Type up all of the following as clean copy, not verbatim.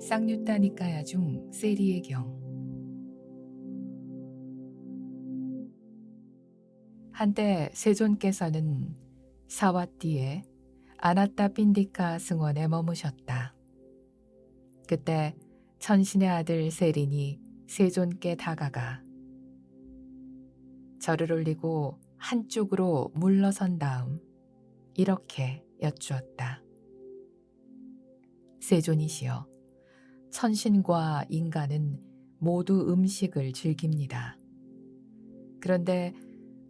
쌍뉴타니까야 중 세리의 경. 한때 세존께서는 사와띠의 아나따 핀디카 승원에 머무셨다. 그때 천신의 아들 세린이 세존께 다가가 절을 올리고 한쪽으로 물러선 다음 이렇게 여쭈었다. 세존이시여, 천신과 인간은 모두 음식을 즐깁니다. 그런데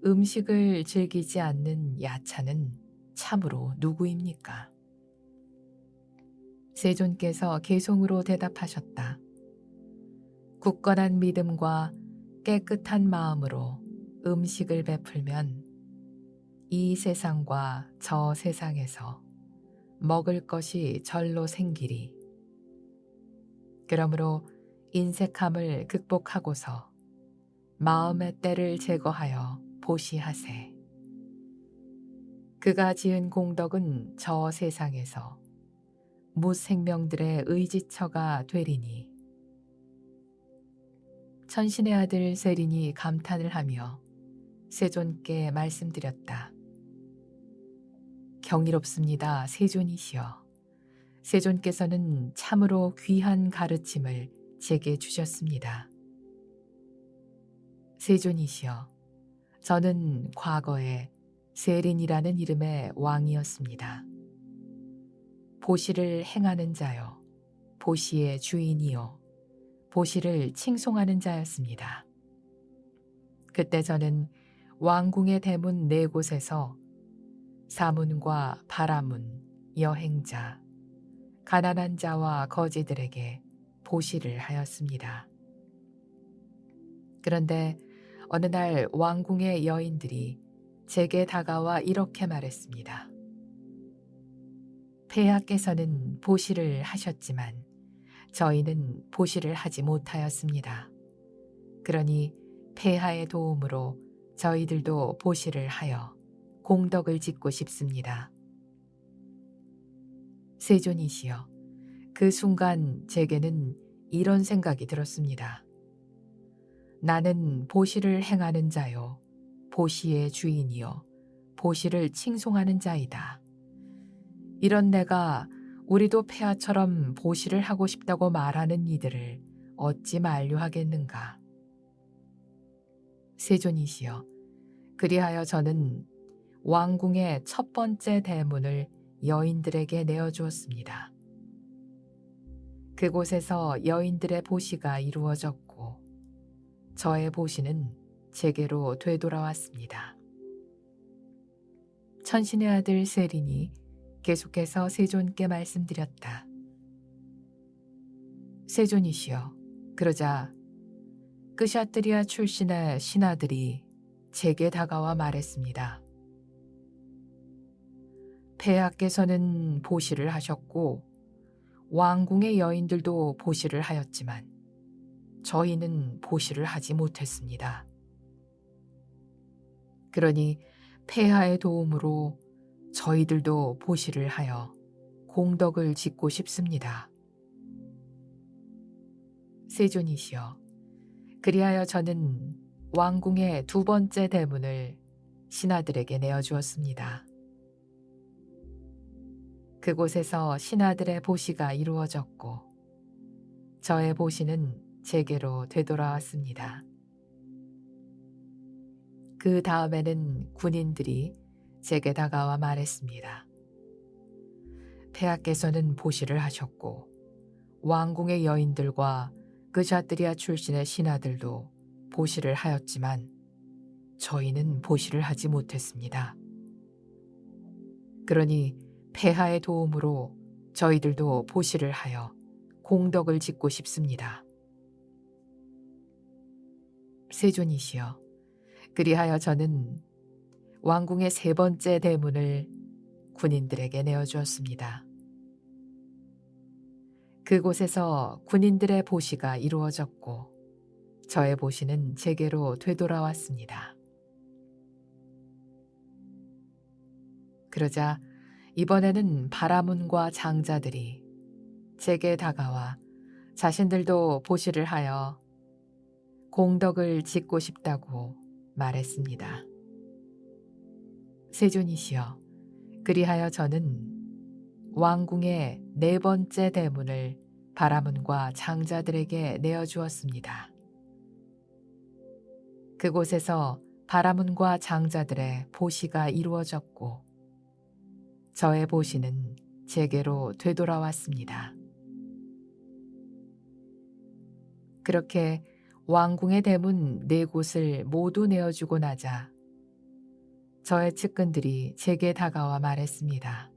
음식을 즐기지 않는 야차는 참으로 누구입니까? 세존께서 개송으로 대답하셨다. 굳건한 믿음과 깨끗한 마음으로 음식을 베풀면 이 세상과 저 세상에서 먹을 것이 절로 생기리. 그러므로 인색함을 극복하고서 마음의 때를 제거하여 보시하세. 그가 지은 공덕은 저 세상에서 무생명들의 의지처가 되리니. 천신의 아들 세린이 감탄을 하며 세존께 말씀드렸다. 경이롭습니다, 세존이시여. 세존께서는 참으로 귀한 가르침을 제게 주셨습니다. 세존이시여, 저는 과거에 세린이라는 이름의 왕이었습니다. 보시를 행하는 자요, 보시의 주인이요, 보시를 칭송하는 자였습니다. 그때 저는 왕궁의 대문 4곳에서 사문과 바라문, 여행자, 가난한 자와 거지들에게 보시를 하였습니다. 그런데 어느 날 왕궁의 여인들이 제게 다가와 이렇게 말했습니다. 폐하께서는 보시를 하셨지만 저희는 보시를 하지 못하였습니다. 그러니 폐하의 도움으로 저희들도 보시를 하여 공덕을 짓고 싶습니다. 세존이시여, 그 순간 제게는 이런 생각이 들었습니다. 나는 보시를 행하는 자요, 보시의 주인이요, 보시를 칭송하는 자이다. 이런 내가 우리도 폐하처럼 보시를 하고 싶다고 말하는 이들을 어찌 만류하겠는가. 세존이시여, 그리하여 저는 왕궁의 첫 번째 대문을 여인들에게 내어주었습니다. 그곳에서 여인들의 보시가 이루어졌고 저의 보시는 제게로 되돌아왔습니다. 천신의 아들 세린이 계속해서 세존께 말씀드렸다. 세존이시여, 그러자 끄샤트리아 출신의 신하들이 제게 다가와 말했습니다. 폐하께서는 보시를 하셨고 왕궁의 여인들도 보시를 하였지만 저희는 보시를 하지 못했습니다. 그러니 폐하의 도움으로 저희들도 보시를 하여 공덕을 짓고 싶습니다. 세존이시여, 그리하여 저는 왕궁의 2번째 대문을 신하들에게 내어주었습니다. 그곳에서 신하들의 보시가 이루어졌고 저의 보시는 제게로 되돌아왔습니다. 그 다음에는 군인들이 제게 다가와 말했습니다. 폐하께서는 보시를 하셨고 왕궁의 여인들과 그샤트리아 출신의 신하들도 보시를 하였지만 저희는 보시를 하지 못했습니다. 그러니 폐하의 도움으로 저희들도 보시를 하여 공덕을 짓고 싶습니다. 세존이시여, 그리하여 저는 왕궁의 3번째 대문을 군인들에게 내어주었습니다. 그곳에서 군인들의 보시가 이루어졌고 저의 보시는 제게로 되돌아왔습니다. 그러자 이번에는 바라문과 장자들이 제게 다가와 자신들도 보시를 하여 공덕을 짓고 싶다고 말했습니다. 세존이시여, 그리하여 저는 왕궁의 네 번째 대문을 바라문과 장자들에게 내어주었습니다. 그곳에서 바라문과 장자들의 보시가 이루어졌고 저의 보시는 제게로 되돌아왔습니다. 그렇게 왕궁의 대문 네 곳을 모두 내어주고 나자 저의 측근들이 제게 다가와 말했습니다.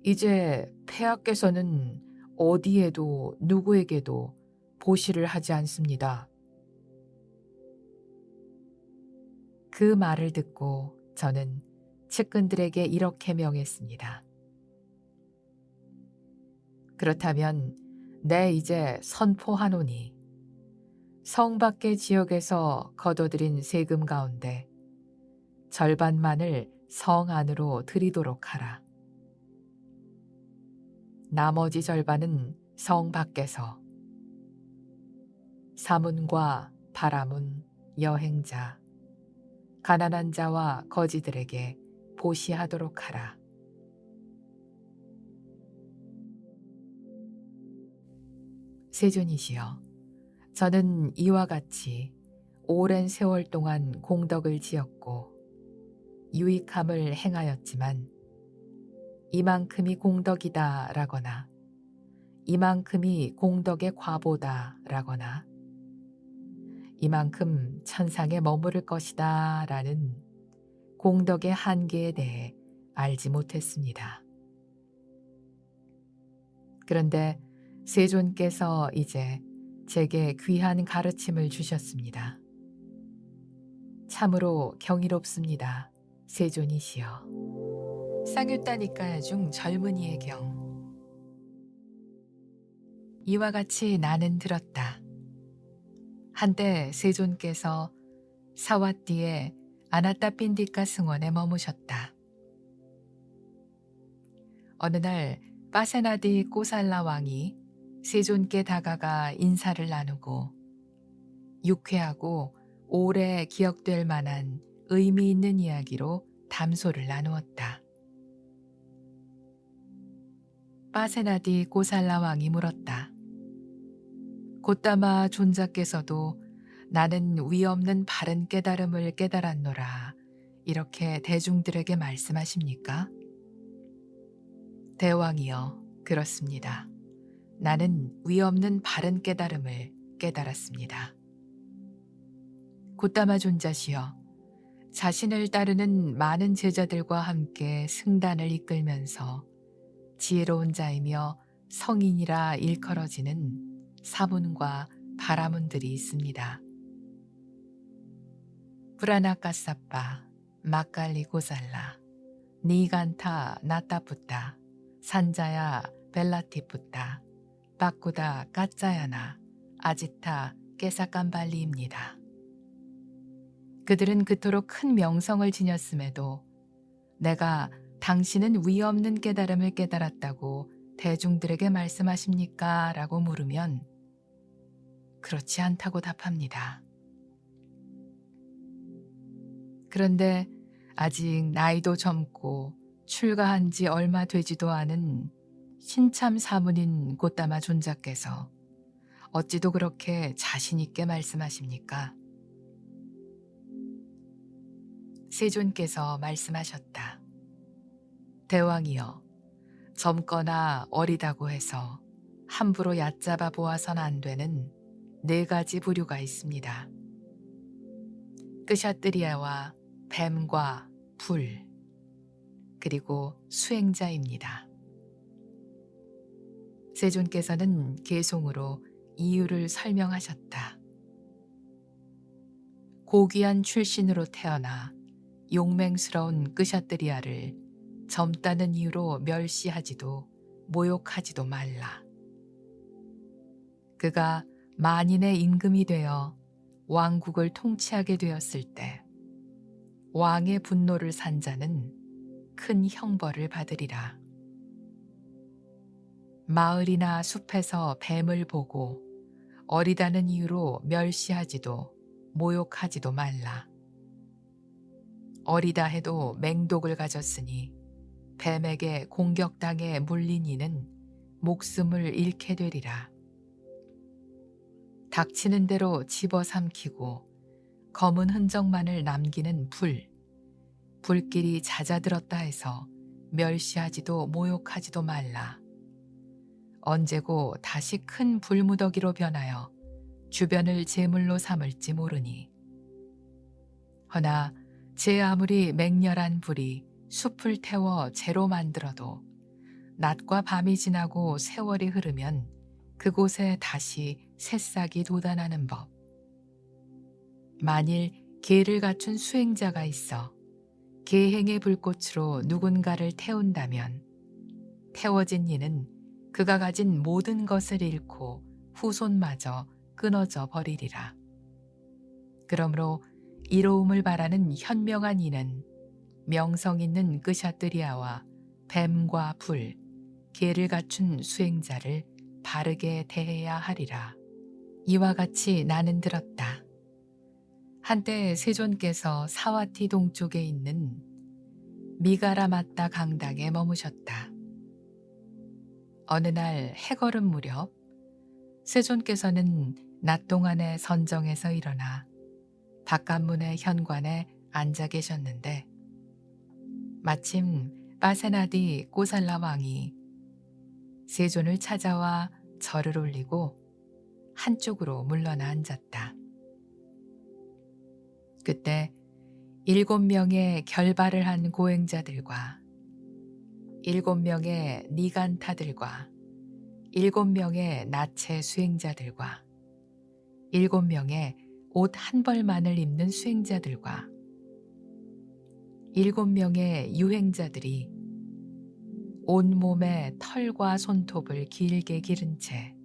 이제 폐하께서는 어디에도 누구에게도 보시를 하지 않습니다. 그 말을 듣고 저는 측근들에게 이렇게 명했습니다. 그렇다면 내 이제 선포하노니 성 밖의 지역에서 거둬들인 세금 가운데 절반만을 성 안으로 들이도록 하라. 나머지 절반은 성 밖에서 사문과 바라문, 여행자, 가난한 자와 거지들에게 보시하도록 하라. 세존이시여, 저는 이와 같이 오랜 세월 동안 공덕을 지었고 유익함을 행하였지만 이만큼이 공덕이다 라거나 이만큼이 공덕의 과보다 라거나 이만큼 천상에 머무를 것이다 라는 공덕의 한계에 대해 알지 못했습니다. 그런데 세존께서 이제 제게 귀한 가르침을 주셨습니다. 참으로 경이롭습니다. 세존이시여. 쌍유따니까 중 젊은이의 경. 이와 같이 나는 들었다. 한때 세존께서 사와띠의 아나따핀디카 승원에 머무셨다. 어느 날 파세나디 꼬살라 왕이 세존께 다가가 인사를 나누고 유쾌하고 오래 기억될 만한 의미 있는 이야기로 담소를 나누었다. 파세나디 꼬살라 왕이 물었다. 곧다마 존자께서도 나는 위없는 바른 깨달음을 깨달았노라 이렇게 대중들에게 말씀하십니까? 대왕이여, 그렇습니다. 나는 위없는 바른 깨달음을 깨달았습니다. 곧다마 존자시여, 자신을 따르는 많은 제자들과 함께 승단을 이끌면서 지혜로운 자이며 성인이라 일컬어지는 사문과 바라문들이 있습니다. 브라나카사빠, 마칼리 고살라, 니간타 나타푸타, 산자야 벨라티푸타, 바쿠다 까짜야나, 아지타 깨사깜발리입니다. 그들은 그토록 큰 명성을 지녔음에도 내가 당신은 위없는 깨달음을 깨달았다고 대중들에게 말씀하십니까? 라고 물으면 그렇지 않다고 답합니다. 그런데 아직 나이도 젊고 출가한 지 얼마 되지도 않은 신참 사문인 곧다마 존자께서 어찌도 그렇게 자신 있게 말씀하십니까? 세존께서 말씀하셨다. 대왕이여, 젊거나 어리다고 해서 함부로 얕잡아 보아선 안 되는 네 가지 부류가 있습니다. 끄샤뜨리아와 뱀과 불, 그리고 수행자입니다. 세존께서는 개송으로 이유를 설명하셨다. 고귀한 출신으로 태어나 용맹스러운 끄샤뜨리아를 젊다는 이유로 멸시하지도 모욕하지도 말라. 그가 만인의 임금이 되어 왕국을 통치하게 되었을 때 왕의 분노를 산 자는 큰 형벌을 받으리라. 마을이나 숲에서 뱀을 보고 어리다는 이유로 멸시하지도 모욕하지도 말라. 어리다 해도 맹독을 가졌으니 뱀에게 공격당해 물린 이는 목숨을 잃게 되리라. 닥치는 대로 집어삼키고 검은 흔적만을 남기는 불길이 잦아들었다 해서 멸시하지도 모욕하지도 말라. 언제고 다시 큰 불무더기로 변하여 주변을 제물로 삼을지 모르니. 허나 제 아무리 맹렬한 불이 숲을 태워 재로 만들어도 낮과 밤이 지나고 세월이 흐르면 그곳에 다시 새싹이 돋아나는 법. 만일 계를 갖춘 수행자가 있어 계행의 불꽃으로 누군가를 태운다면 태워진 이는 그가 가진 모든 것을 잃고 후손마저 끊어져 버리리라. 그러므로 이로움을 바라는 현명한 이는 명성 있는 끄샤뜨리아와 뱀과 계를 갖춘 수행자를 바르게 대해야 하리라. 이와 같이 나는 들었다. 한때 세존께서 사와티 동쪽에 있는 미가라마따 강당에 머무셨다. 어느 날 해걸음 무렵 세존께서는 낮 동안에 선정에서 일어나 바깥문의 현관에 앉아 계셨는데 마침 빠세나디 꼬살라 왕이 세존을 찾아와 절을 올리고 한쪽으로 물러나 앉았다. 그때 7명의 결발을 한 고행자들과 7명의 니간타들과 7명의 나체 수행자들과 7명의 옷 한 벌만을 입는 수행자들과 7명의 유행자들이 온몸에 털과 손톱을 길게 기른 채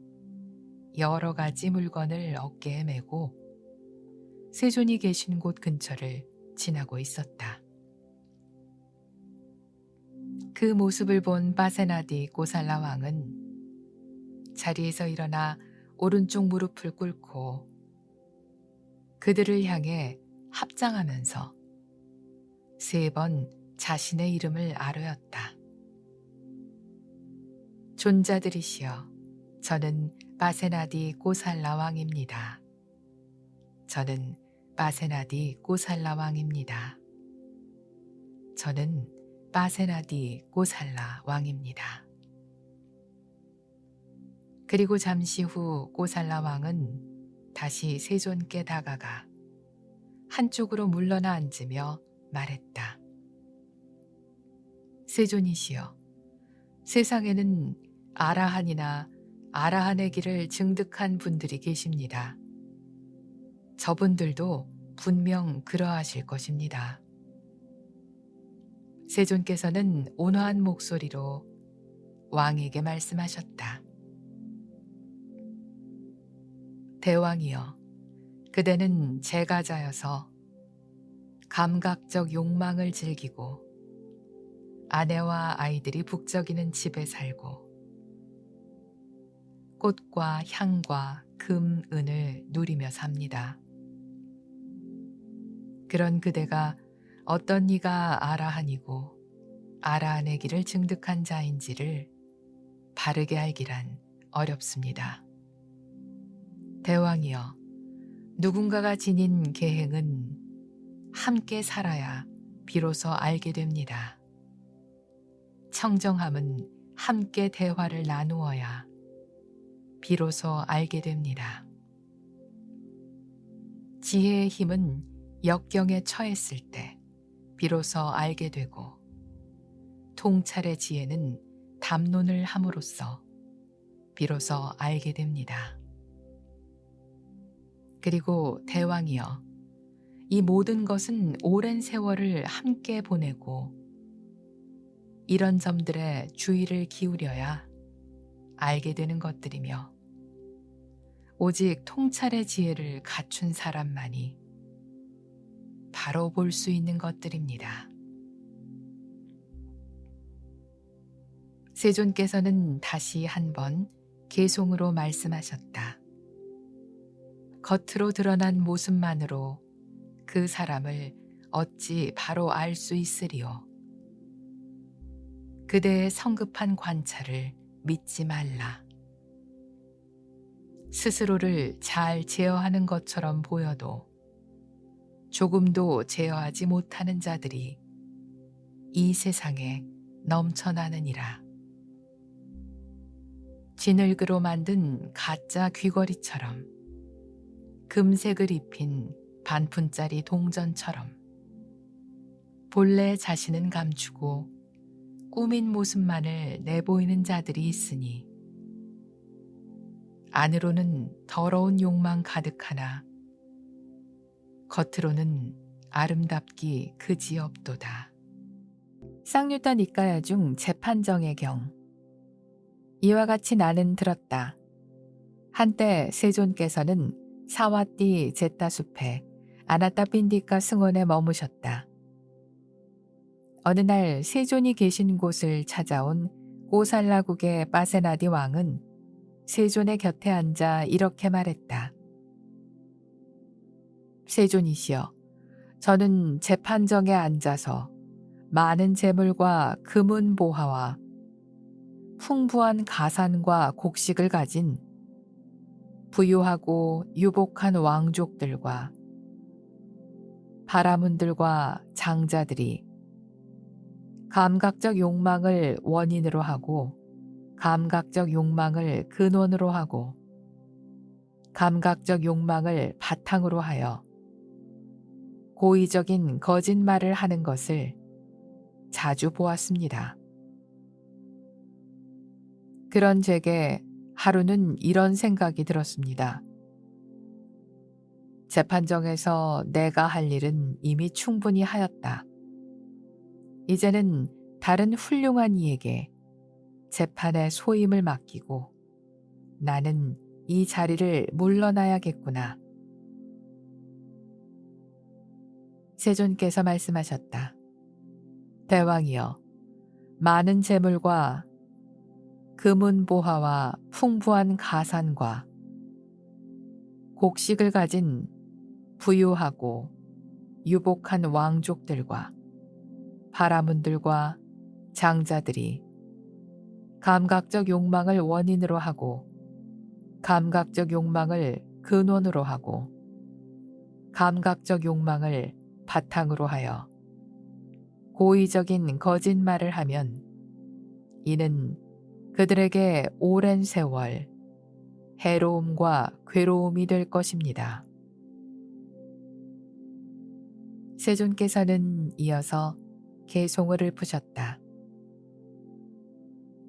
여러 가지 물건을 어깨에 메고 세존이 계신 곳 근처를 지나고 있었다. 그 모습을 본 빠세나디 꼬살라 왕은 자리에서 일어나 오른쪽 무릎을 꿇고 그들을 향해 합장하면서 3번 자신의 이름을 아뢰었다. 존자들이시여, 저는 빠세나디 꼬살라 왕입니다. 저는 빠세나디 꼬살라 왕입니다. 저는 빠세나디 꼬살라 왕입니다. 그리고 잠시 후 꼬살라 왕은 다시 세존께 다가가 한쪽으로 물러나 앉으며 말했다. 세존이시여, 세상에는 아라한이나 아라한의 길을 증득한 분들이 계십니다. 저분들도 분명 그러하실 것입니다. 세존께서는 온화한 목소리로 왕에게 말씀하셨다. 대왕이여, 그대는 제가자여서 감각적 욕망을 즐기고 아내와 아이들이 북적이는 집에 살고 꽃과 향과 금, 은을 누리며 삽니다. 그런 그대가 어떤 이가 아라한이고 아라한의 길을 증득한 자인지를 바르게 알기란 어렵습니다. 대왕이여, 누군가가 지닌 계행은 함께 살아야 비로소 알게 됩니다. 청정함은 함께 대화를 나누어야 비로소 알게 됩니다. 지혜의 힘은 역경에 처했을 때 비로소 알게 되고 통찰의 지혜는 담론을 함으로써 비로소 알게 됩니다. 그리고 대왕이여, 이 모든 것은 오랜 세월을 함께 보내고 이런 점들에 주의를 기울여야 알게 되는 것들이며 오직 통찰의 지혜를 갖춘 사람만이 바로 볼 수 있는 것들입니다. 세존께서는 다시 한번 개송으로 말씀하셨다. 겉으로 드러난 모습만으로 그 사람을 어찌 바로 알 수 있으리요. 그대의 성급한 관찰을 믿지 말라. 스스로를 잘 제어하는 것처럼 보여도 조금도 제어하지 못하는 자들이 이 세상에 넘쳐나느니라. 진흙으로 만든 가짜 귀걸이처럼, 금색을 입힌 반푼짜리 동전처럼 본래 자신은 감추고 꾸민 모습만을 내보이는 자들이 있으니 안으로는 더러운 욕망 가득하나 겉으로는 아름답기 그지없도다. 쌍유타 니까야 중 재판정의 경. 이와 같이 나는 들었다. 한때 세존께서는 사와띠 제타숲에 아나타핀디카 승원에 머무셨다. 어느 날 세존이 계신 곳을 찾아온 고살라국의 바세나디 왕은 세존의 곁에 앉아 이렇게 말했다. 세존이시여, 저는 재판정에 앉아서 많은 재물과 금은 보화와 풍부한 가산과 곡식을 가진 부유하고 유복한 왕족들과 바라문들과 장자들이 감각적 욕망을 원인으로 하고 감각적 욕망을 근원으로 하고 감각적 욕망을 바탕으로 하여 고의적인 거짓말을 하는 것을 자주 보았습니다. 그런 제게 하루는 이런 생각이 들었습니다. 재판정에서 내가 할 일은 이미 충분히 하였다. 이제는 다른 훌륭한 이에게 재판의 소임을 맡기고 나는 이 자리를 물러나야겠구나. 세존께서 말씀하셨다. 대왕이여, 많은 재물과 금은 보화와 풍부한 가산과 곡식을 가진 부유하고 유복한 왕족들과 바라문들과 장자들이 감각적 욕망을 원인으로 하고 감각적 욕망을 근원으로 하고 감각적 욕망을 바탕으로 하여 고의적인 거짓말을 하면 이는 그들에게 오랜 세월 해로움과 괴로움이 될 것입니다. 세존께서는 이어서 개송을 읊으셨다.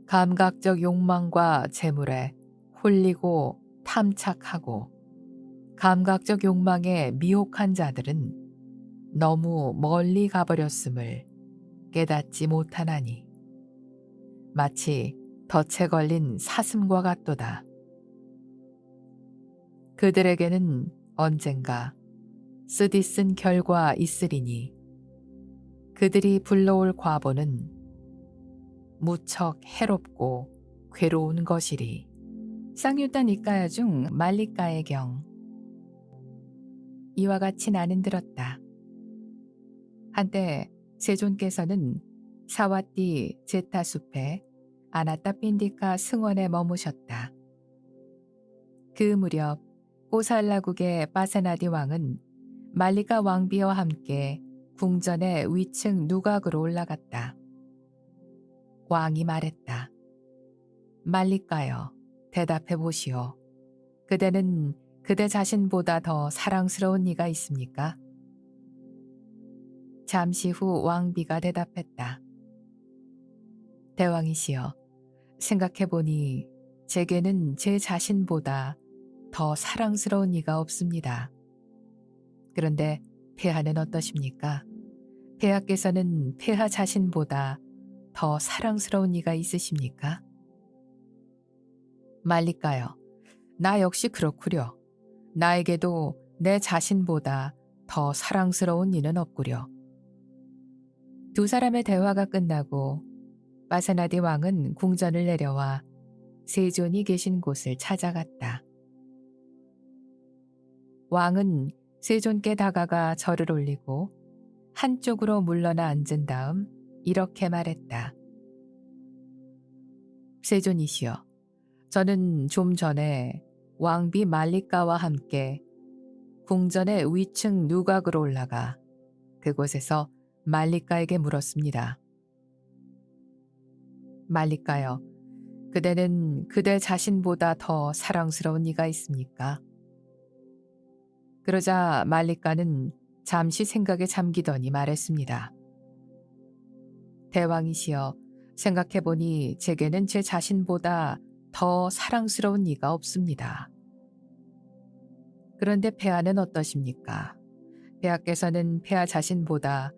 감각적 욕망과 재물에 홀리고 탐착하고 감각적 욕망에 미혹한 자들은 너무 멀리 가버렸음을 깨닫지 못하나니 마치 덫에 걸린 사슴과 같도다. 그들에게는 언젠가 쓰디쓴 결과 있으리니 그들이 불러올 과보는 무척 해롭고 괴로운 것이리. 쌍유타 니까야 중 말리까의 경. 이와 같이 나는 들었다. 한때 세존께서는 사와띠 제타숲에 아나타핀디카 승원에 머무셨다. 그 무렵 꼬살라국의 바세나디 왕은 말리카 왕비와 함께 궁전의 위층 누각으로 올라갔다. 왕이 말했다. 말리카여, 대답해 보시오. 그대는 그대 자신보다 더 사랑스러운 이가 있습니까? 잠시 후 왕비가 대답했다. 대왕이시여, 생각해보니 제게는 제 자신보다 더 사랑스러운 이가 없습니다. 그런데 폐하는 어떠십니까? 폐하께서는 폐하 자신보다 더 사랑스러운 이가 있으십니까? 말리까요. 나 역시 그렇구려. 나에게도 내 자신보다 더 사랑스러운 이는 없구려. 두 사람의 대화가 끝나고 파세나디 왕은 궁전을 내려와 세존이 계신 곳을 찾아갔다. 왕은 세존께 다가가 절을 올리고 한쪽으로 물러나 앉은 다음 이렇게 말했다. 세존이시여, 저는 좀 전에 왕비 말리카와 함께 궁전의 위층 누각으로 올라가 그곳에서 말리카에게 물었습니다. 말리카여, 그대는 그대 자신보다 더 사랑스러운 이가 있습니까? 그러자 말리카는 잠시 생각에 잠기더니 말했습니다. 대왕이시여, 생각해보니 제게는 제 자신보다 더 사랑스러운 이가 없습니다. 그런데 폐하는 어떠십니까? 폐하께서는 폐하 자신보다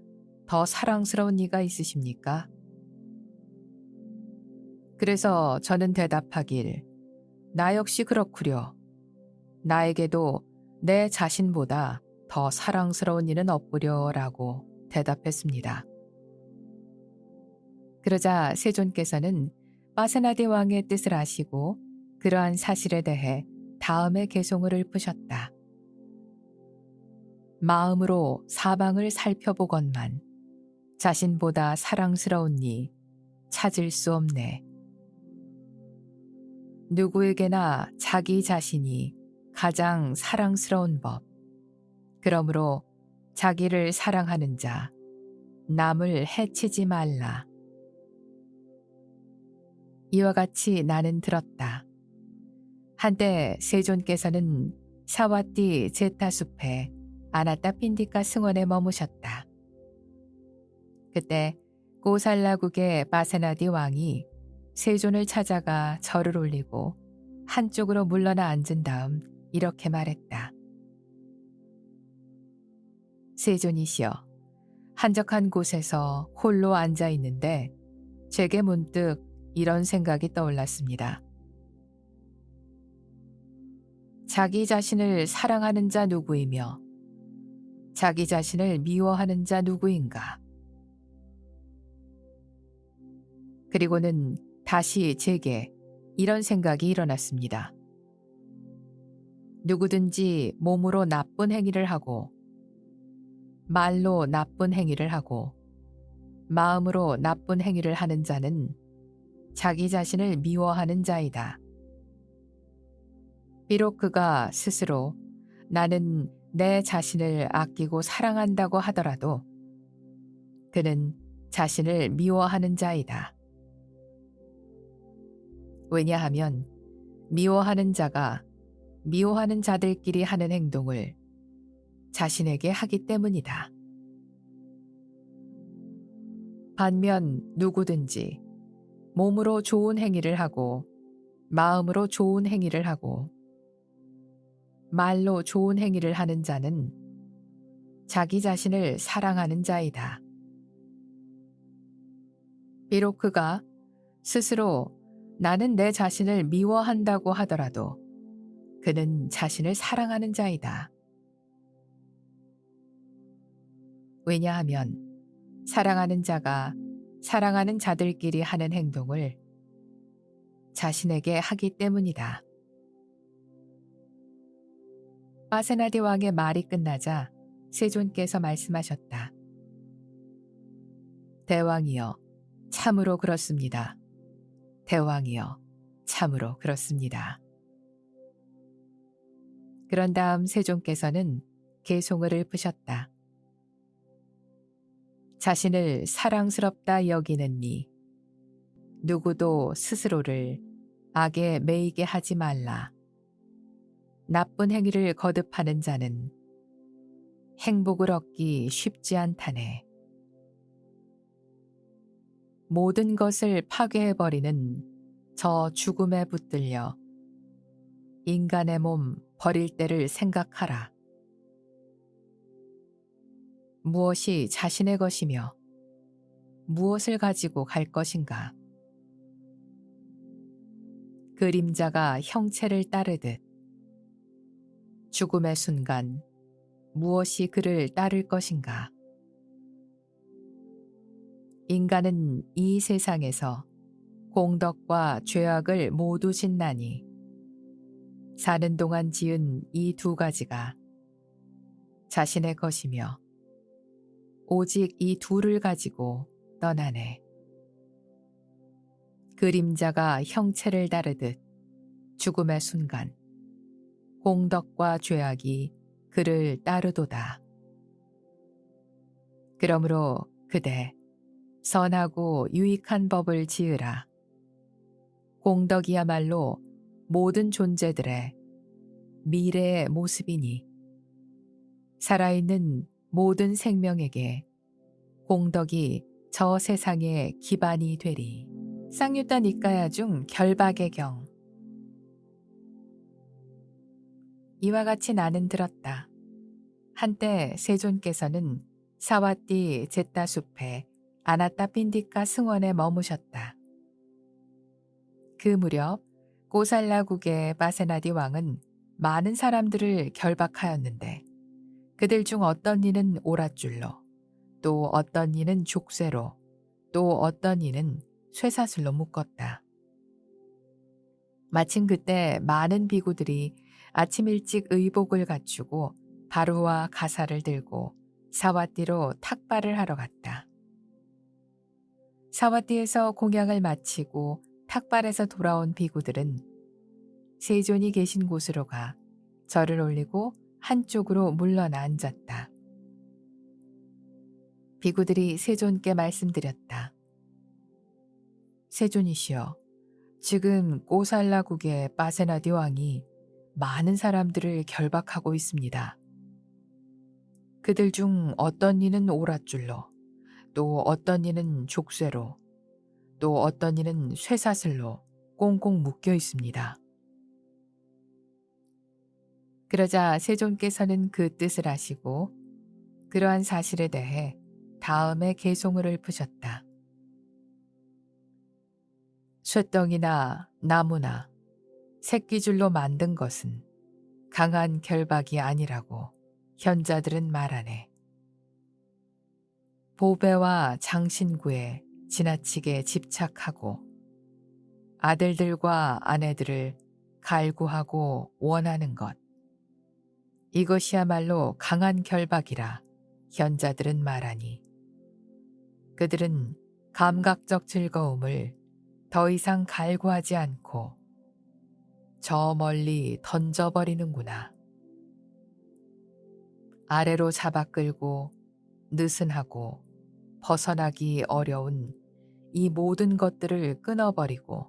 더 사랑스러운 이가 있으십니까? 그래서 저는 대답하길, 나 역시 그렇구려. 나에게도 내 자신보다 더 사랑스러운 이는 없구려라고 대답했습니다. 그러자 세존께서는 파세나데 왕의 뜻을 아시고 그러한 사실에 대해 다음의 개송을 읊으셨다. 마음으로 사방을 살펴보건만 자신보다 사랑스러운 이 찾을 수 없네. 누구에게나 자기 자신이 가장 사랑스러운 법. 그러므로 자기를 사랑하는 자, 남을 해치지 말라. 이와 같이 나는 들었다. 한때 세존께서는 사와띠 제타 숲에 아나타 핀디카 승원에 머무셨다. 그때 고살라국의 파세나디 왕이 세존을 찾아가 절을 올리고 한쪽으로 물러나 앉은 다음 이렇게 말했다. 세존이시여, 한적한 곳에서 홀로 앉아 있는데 제게 문득 이런 생각이 떠올랐습니다. 자기 자신을 사랑하는 자 누구이며 자기 자신을 미워하는 자 누구인가? 그리고는 다시 제게 이런 생각이 일어났습니다. 누구든지 몸으로 나쁜 행위를 하고 말로 나쁜 행위를 하고 마음으로 나쁜 행위를 하는 자는 자기 자신을 미워하는 자이다. 비록 그가 스스로 나는 내 자신을 아끼고 사랑한다고 하더라도 그는 자신을 미워하는 자이다. 왜냐하면 미워하는 자가 미워하는 자들끼리 하는 행동을 자신에게 하기 때문이다. 반면 누구든지 몸으로 좋은 행위를 하고 마음으로 좋은 행위를 하고 말로 좋은 행위를 하는 자는 자기 자신을 사랑하는 자이다. 비록 그가 스스로 나는 내 자신을 미워한다고 하더라도 그는 자신을 사랑하는 자이다. 왜냐하면 사랑하는 자가 사랑하는 자들끼리 하는 행동을 자신에게 하기 때문이다. 파세나데 왕의 말이 끝나자 세존께서 말씀하셨다. 대왕이여, 참으로 그렇습니다. 대왕이여, 참으로 그렇습니다. 그런 다음 세존께서는 개송을 읊으셨다. 자신을 사랑스럽다 여기는 이 누구도 스스로를 악에 매이게 하지 말라. 나쁜 행위를 거듭하는 자는 행복을 얻기 쉽지 않다네. 모든 것을 파괴해버리는 저 죽음에 붙들려 인간의 몸 버릴 때를 생각하라. 무엇이 자신의 것이며 무엇을 가지고 갈 것인가? 그림자가 형체를 따르듯 죽음의 순간 무엇이 그를 따를 것인가? 인간은 이 세상에서 공덕과 죄악을 모두 짓나니 사는 동안 지은 이 두 가지가 자신의 것이며 오직 이 둘을 가지고 떠나네. 그림자가 형체를 따르듯 죽음의 순간 공덕과 죄악이 그를 따르도다. 그러므로 그대 선하고 유익한 법을 지으라. 공덕이야말로 모든 존재들의 미래의 모습이니 살아있는 모든 생명에게 공덕이 저 세상의 기반이 되리. 쌍유타 니까야 중 결박의 경. 이와 같이 나는 들었다. 한때 세존께서는 사와띠 제타 숲의 아나타핀디카 승원에 머무셨다. 그 무렵 고살라국의 바세나디 왕은 많은 사람들을 결박하였는데 그들 중 어떤 이는 오랏줄로, 또 어떤 이는 족쇄로, 또 어떤 이는 쇠사슬로 묶었다. 마침 그때 많은 비구들이 아침 일찍 의복을 갖추고 바루와 가사를 들고 사와띠로 탁발을 하러 갔다. 사와띠에서 공양을 마치고 탁발에서 돌아온 비구들은 세존이 계신 곳으로 가 절을 올리고 한쪽으로 물러나 앉았다. 비구들이 세존께 말씀드렸다. 세존이시여, 지금 꼬살라국의 바세나디 왕이 많은 사람들을 결박하고 있습니다. 그들 중 어떤 이는 오랏줄로, 또 어떤 이는 족쇄로, 또 어떤 이는 쇠사슬로 꽁꽁 묶여 있습니다. 그러자 세존께서는 그 뜻을 아시고 그러한 사실에 대해 다음에 개송을 읊으셨다. 쇠덩이나 나무나 새끼줄로 만든 것은 강한 결박이 아니라고 현자들은 말하네. 보배와 장신구에 지나치게 집착하고 아들들과 아내들을 갈구하고 원하는 것. 이것이야말로 강한 결박이라 현자들은 말하니 그들은 감각적 즐거움을 더 이상 갈구하지 않고 저 멀리 던져버리는구나. 아래로 잡아 끌고 느슨하고 벗어나기 어려운 이 모든 것들을 끊어버리고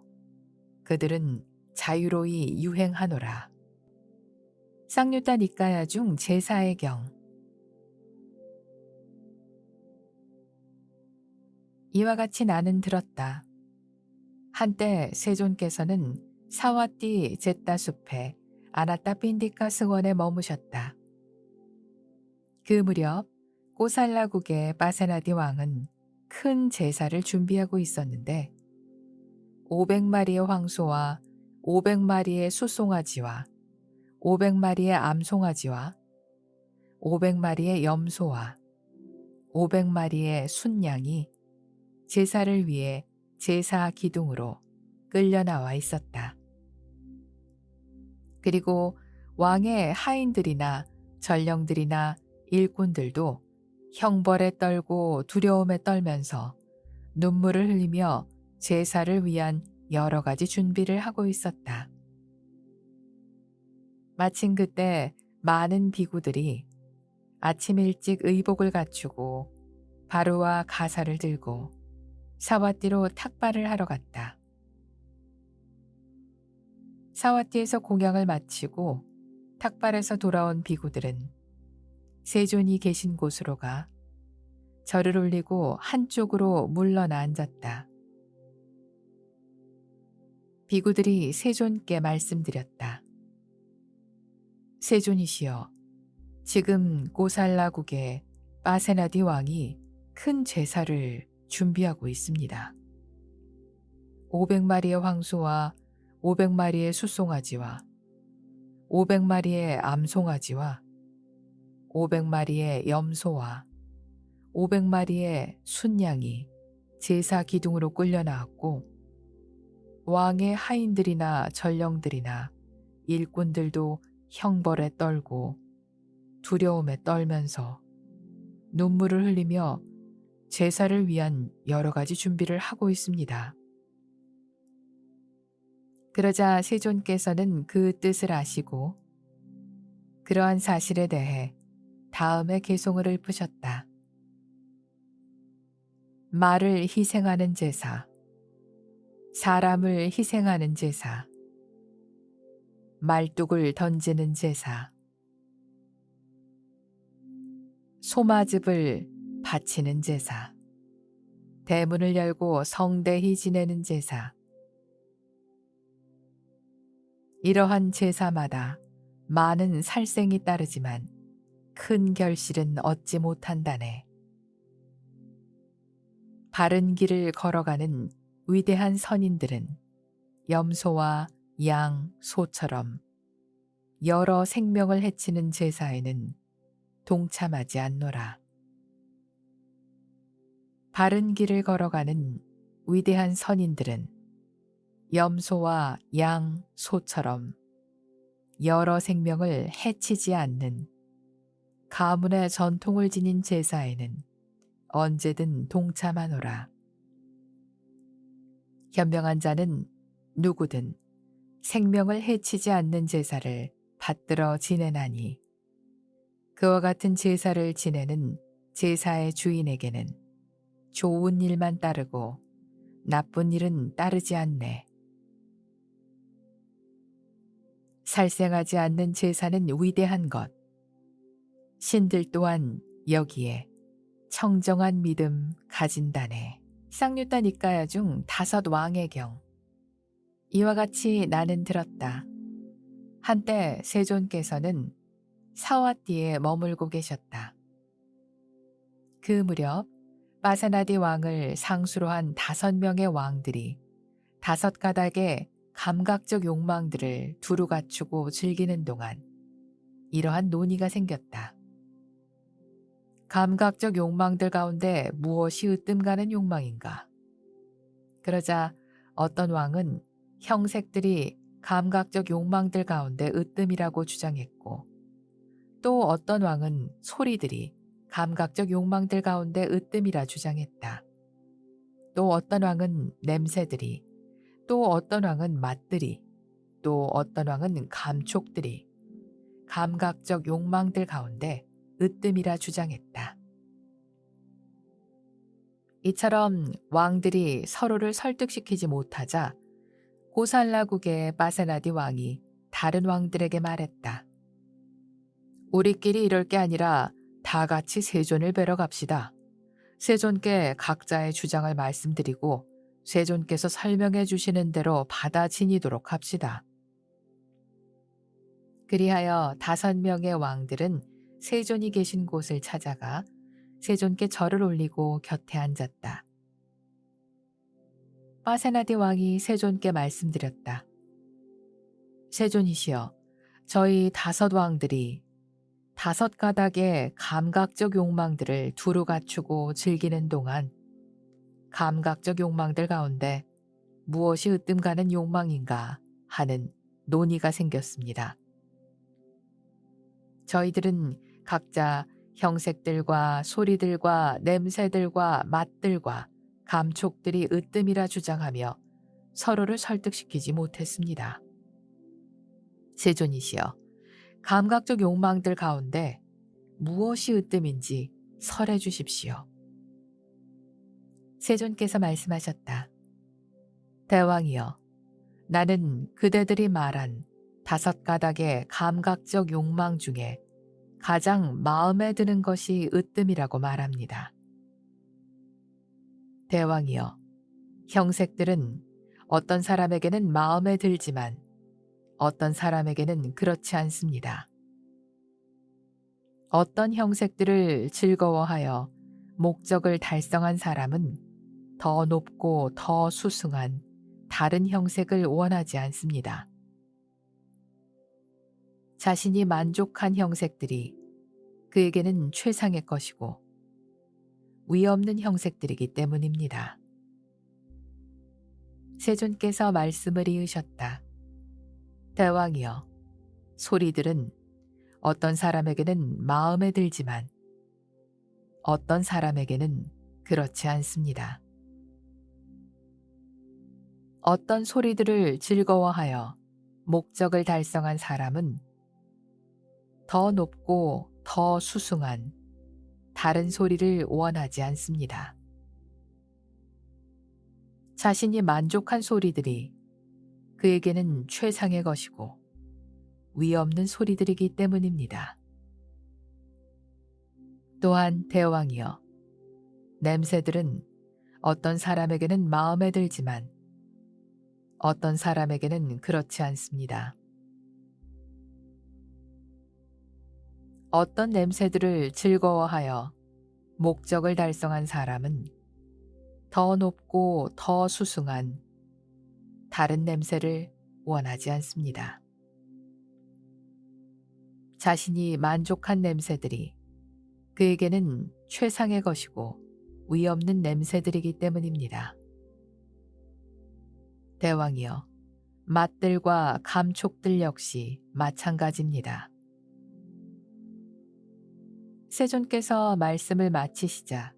그들은 자유로이 유행하노라. 쌍유타 니까야 중 제4의 경. 이와 같이 나는 들었다. 한때 세존께서는 사와띠 제타 숲의 아나타핀디카 승원에 머무셨다. 그 무렵 꼬살라국의 바세나디 왕은 큰 제사를 준비하고 있었는데 500마리의 황소와 500마리의 숫송아지와 500마리의 암송아지와 500마리의 염소와 500마리의 순양이 제사를 위해 제사 기둥으로 끌려 나와 있었다. 그리고 왕의 하인들이나 전령들이나 일꾼들도 형벌에 떨고 두려움에 떨면서 눈물을 흘리며 제사를 위한 여러 가지 준비를 하고 있었다. 마침 그때 많은 비구들이 아침 일찍 의복을 갖추고 바루와 가사를 들고 사와띠로 탁발을 하러 갔다. 사와띠에서 공양을 마치고 탁발에서 돌아온 비구들은 세존이 계신 곳으로 가 절을 올리고 한쪽으로 물러나 앉았다. 비구들이 세존께 말씀드렸다. 세존이시여, 지금 고살라국의 바세나디 왕이 큰 제사를 준비하고 있습니다. 500마리의 황소와 500마리의 숫송아지와 500마리의 암송아지와 500마리의 염소와 500마리의 순양이 제사 기둥으로 끌려 나왔고 왕의 하인들이나 전령들이나 일꾼들도 형벌에 떨고 두려움에 떨면서 눈물을 흘리며 제사를 위한 여러 가지 준비를 하고 있습니다. 그러자 세존께서는 그 뜻을 아시고 그러한 사실에 대해 다음의 계송을 읊으셨다. 말을 희생하는 제사, 사람을 희생하는 제사, 말뚝을 던지는 제사, 소마즙을 바치는 제사, 대문을 열고 성대히 지내는 제사. 이러한 제사마다 많은 살생이 따르지만 큰 결실은 얻지 못한다네. 바른 길을 걸어가는 위대한 선인들은 염소와 양, 소처럼 여러 생명을 해치는 제사에는 동참하지 않노라. 바른 길을 걸어가는 위대한 선인들은 염소와 양, 소처럼 여러 생명을 해치지 않는 가문의 전통을 지닌 제사에는 언제든 동참하노라. 현명한 자는 누구든 생명을 해치지 않는 제사를 받들어 지내나니 그와 같은 제사를 지내는 제사의 주인에게는 좋은 일만 따르고 나쁜 일은 따르지 않네. 살생하지 않는 제사는 위대한 것. 신들 또한 여기에 청정한 믿음 가진다네. 쌍류타 니까야 중 5 왕의 경. 이와 같이 나는 들었다. 한때 세존께서는 사와띠에 머물고 계셨다. 그 무렵 빠사나디 왕을 상수로 한 5명의 왕들이 5 가닥의 감각적 욕망들을 두루 갖추고 즐기는 동안 이러한 논의가 생겼다. 감각적 욕망들 가운데 무엇이 으뜸가는 욕망인가? 그러자 어떤 왕은 형색들이 감각적 욕망들 가운데 으뜸이라고 주장했고 또 어떤 왕은 소리들이 감각적 욕망들 가운데 으뜸이라 주장했다. 또 어떤 왕은 냄새들이, 또 어떤 왕은 맛들이, 또 어떤 왕은 감촉들이 감각적 욕망들 가운데 으뜸이라 주장했다. 이처럼 왕들이 서로를 설득시키지 못하자 고살라국의 빠세나디 왕이 다른 왕들에게 말했다. 우리끼리 이럴 게 아니라 다 같이 세존을 뵈러 갑시다. 세존께 각자의 주장을 말씀드리고 세존께서 설명해 주시는 대로 받아 지니도록 합시다. 그리하여 5명의 왕들은 세존이 계신 곳을 찾아가 세존께 절을 올리고 곁에 앉았다. 빠세나디 왕이 세존께 말씀드렸다. 세존이시여, 저희 5 왕들이 5 가닥의 감각적 욕망들을 두루 갖추고 즐기는 동안 감각적 욕망들 가운데 무엇이 으뜸가는 욕망인가 하는 논의가 생겼습니다. 저희들은 각자 형색들과 소리들과 냄새들과 맛들과 감촉들이 으뜸이라 주장하며 서로를 설득시키지 못했습니다. 세존이시여, 감각적 욕망들 가운데 무엇이 으뜸인지 설해 주십시오. 세존께서 말씀하셨다. 대왕이여, 나는 그대들이 말한 5 가닥의 감각적 욕망 중에 가장 마음에 드는 것이 으뜸이라고 말합니다. 대왕이여, 형색들은 어떤 사람에게는 마음에 들지만 어떤 사람에게는 그렇지 않습니다. 어떤 형색들을 즐거워하여 목적을 달성한 사람은 더 높고 더 수승한 다른 형색을 원하지 않습니다. 자신이 만족한 형색들이 그에게는 최상의 것이고 위없는 형색들이기 때문입니다. 세존께서 말씀을 이으셨다. 대왕이여, 소리들은 어떤 사람에게는 마음에 들지만 어떤 사람에게는 그렇지 않습니다. 어떤 소리들을 즐거워하여 목적을 달성한 사람은 더 높고 더 수승한 다른 소리를 원하지 않습니다. 자신이 만족한 소리들이 그에게는 최상의 것이고 위없는 소리들이기 때문입니다. 또한 대왕이여, 냄새들은 어떤 사람에게는 마음에 들지만 어떤 사람에게는 그렇지 않습니다. 어떤 냄새들을 즐거워하여 목적을 달성한 사람은 더 높고 더 수승한 다른 냄새를 원하지 않습니다. 자신이 만족한 냄새들이 그에게는 최상의 것이고 위없는 냄새들이기 때문입니다. 대왕이여, 맛들과 감촉들 역시 마찬가지입니다. 세존께서 말씀을 마치시자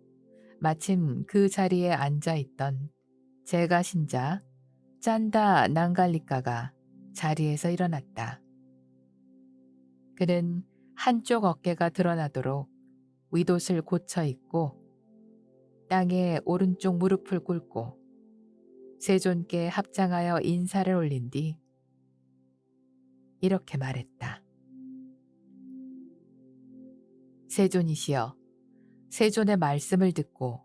마침 그 자리에 앉아있던 제가신자 짠다 난갈리까가 자리에서 일어났다. 그는 한쪽 어깨가 드러나도록 윗옷을 고쳐 입고 땅에 오른쪽 무릎을 꿇고 세존께 합장하여 인사를 올린 뒤 이렇게 말했다. 세존이시여, 세존의 말씀을 듣고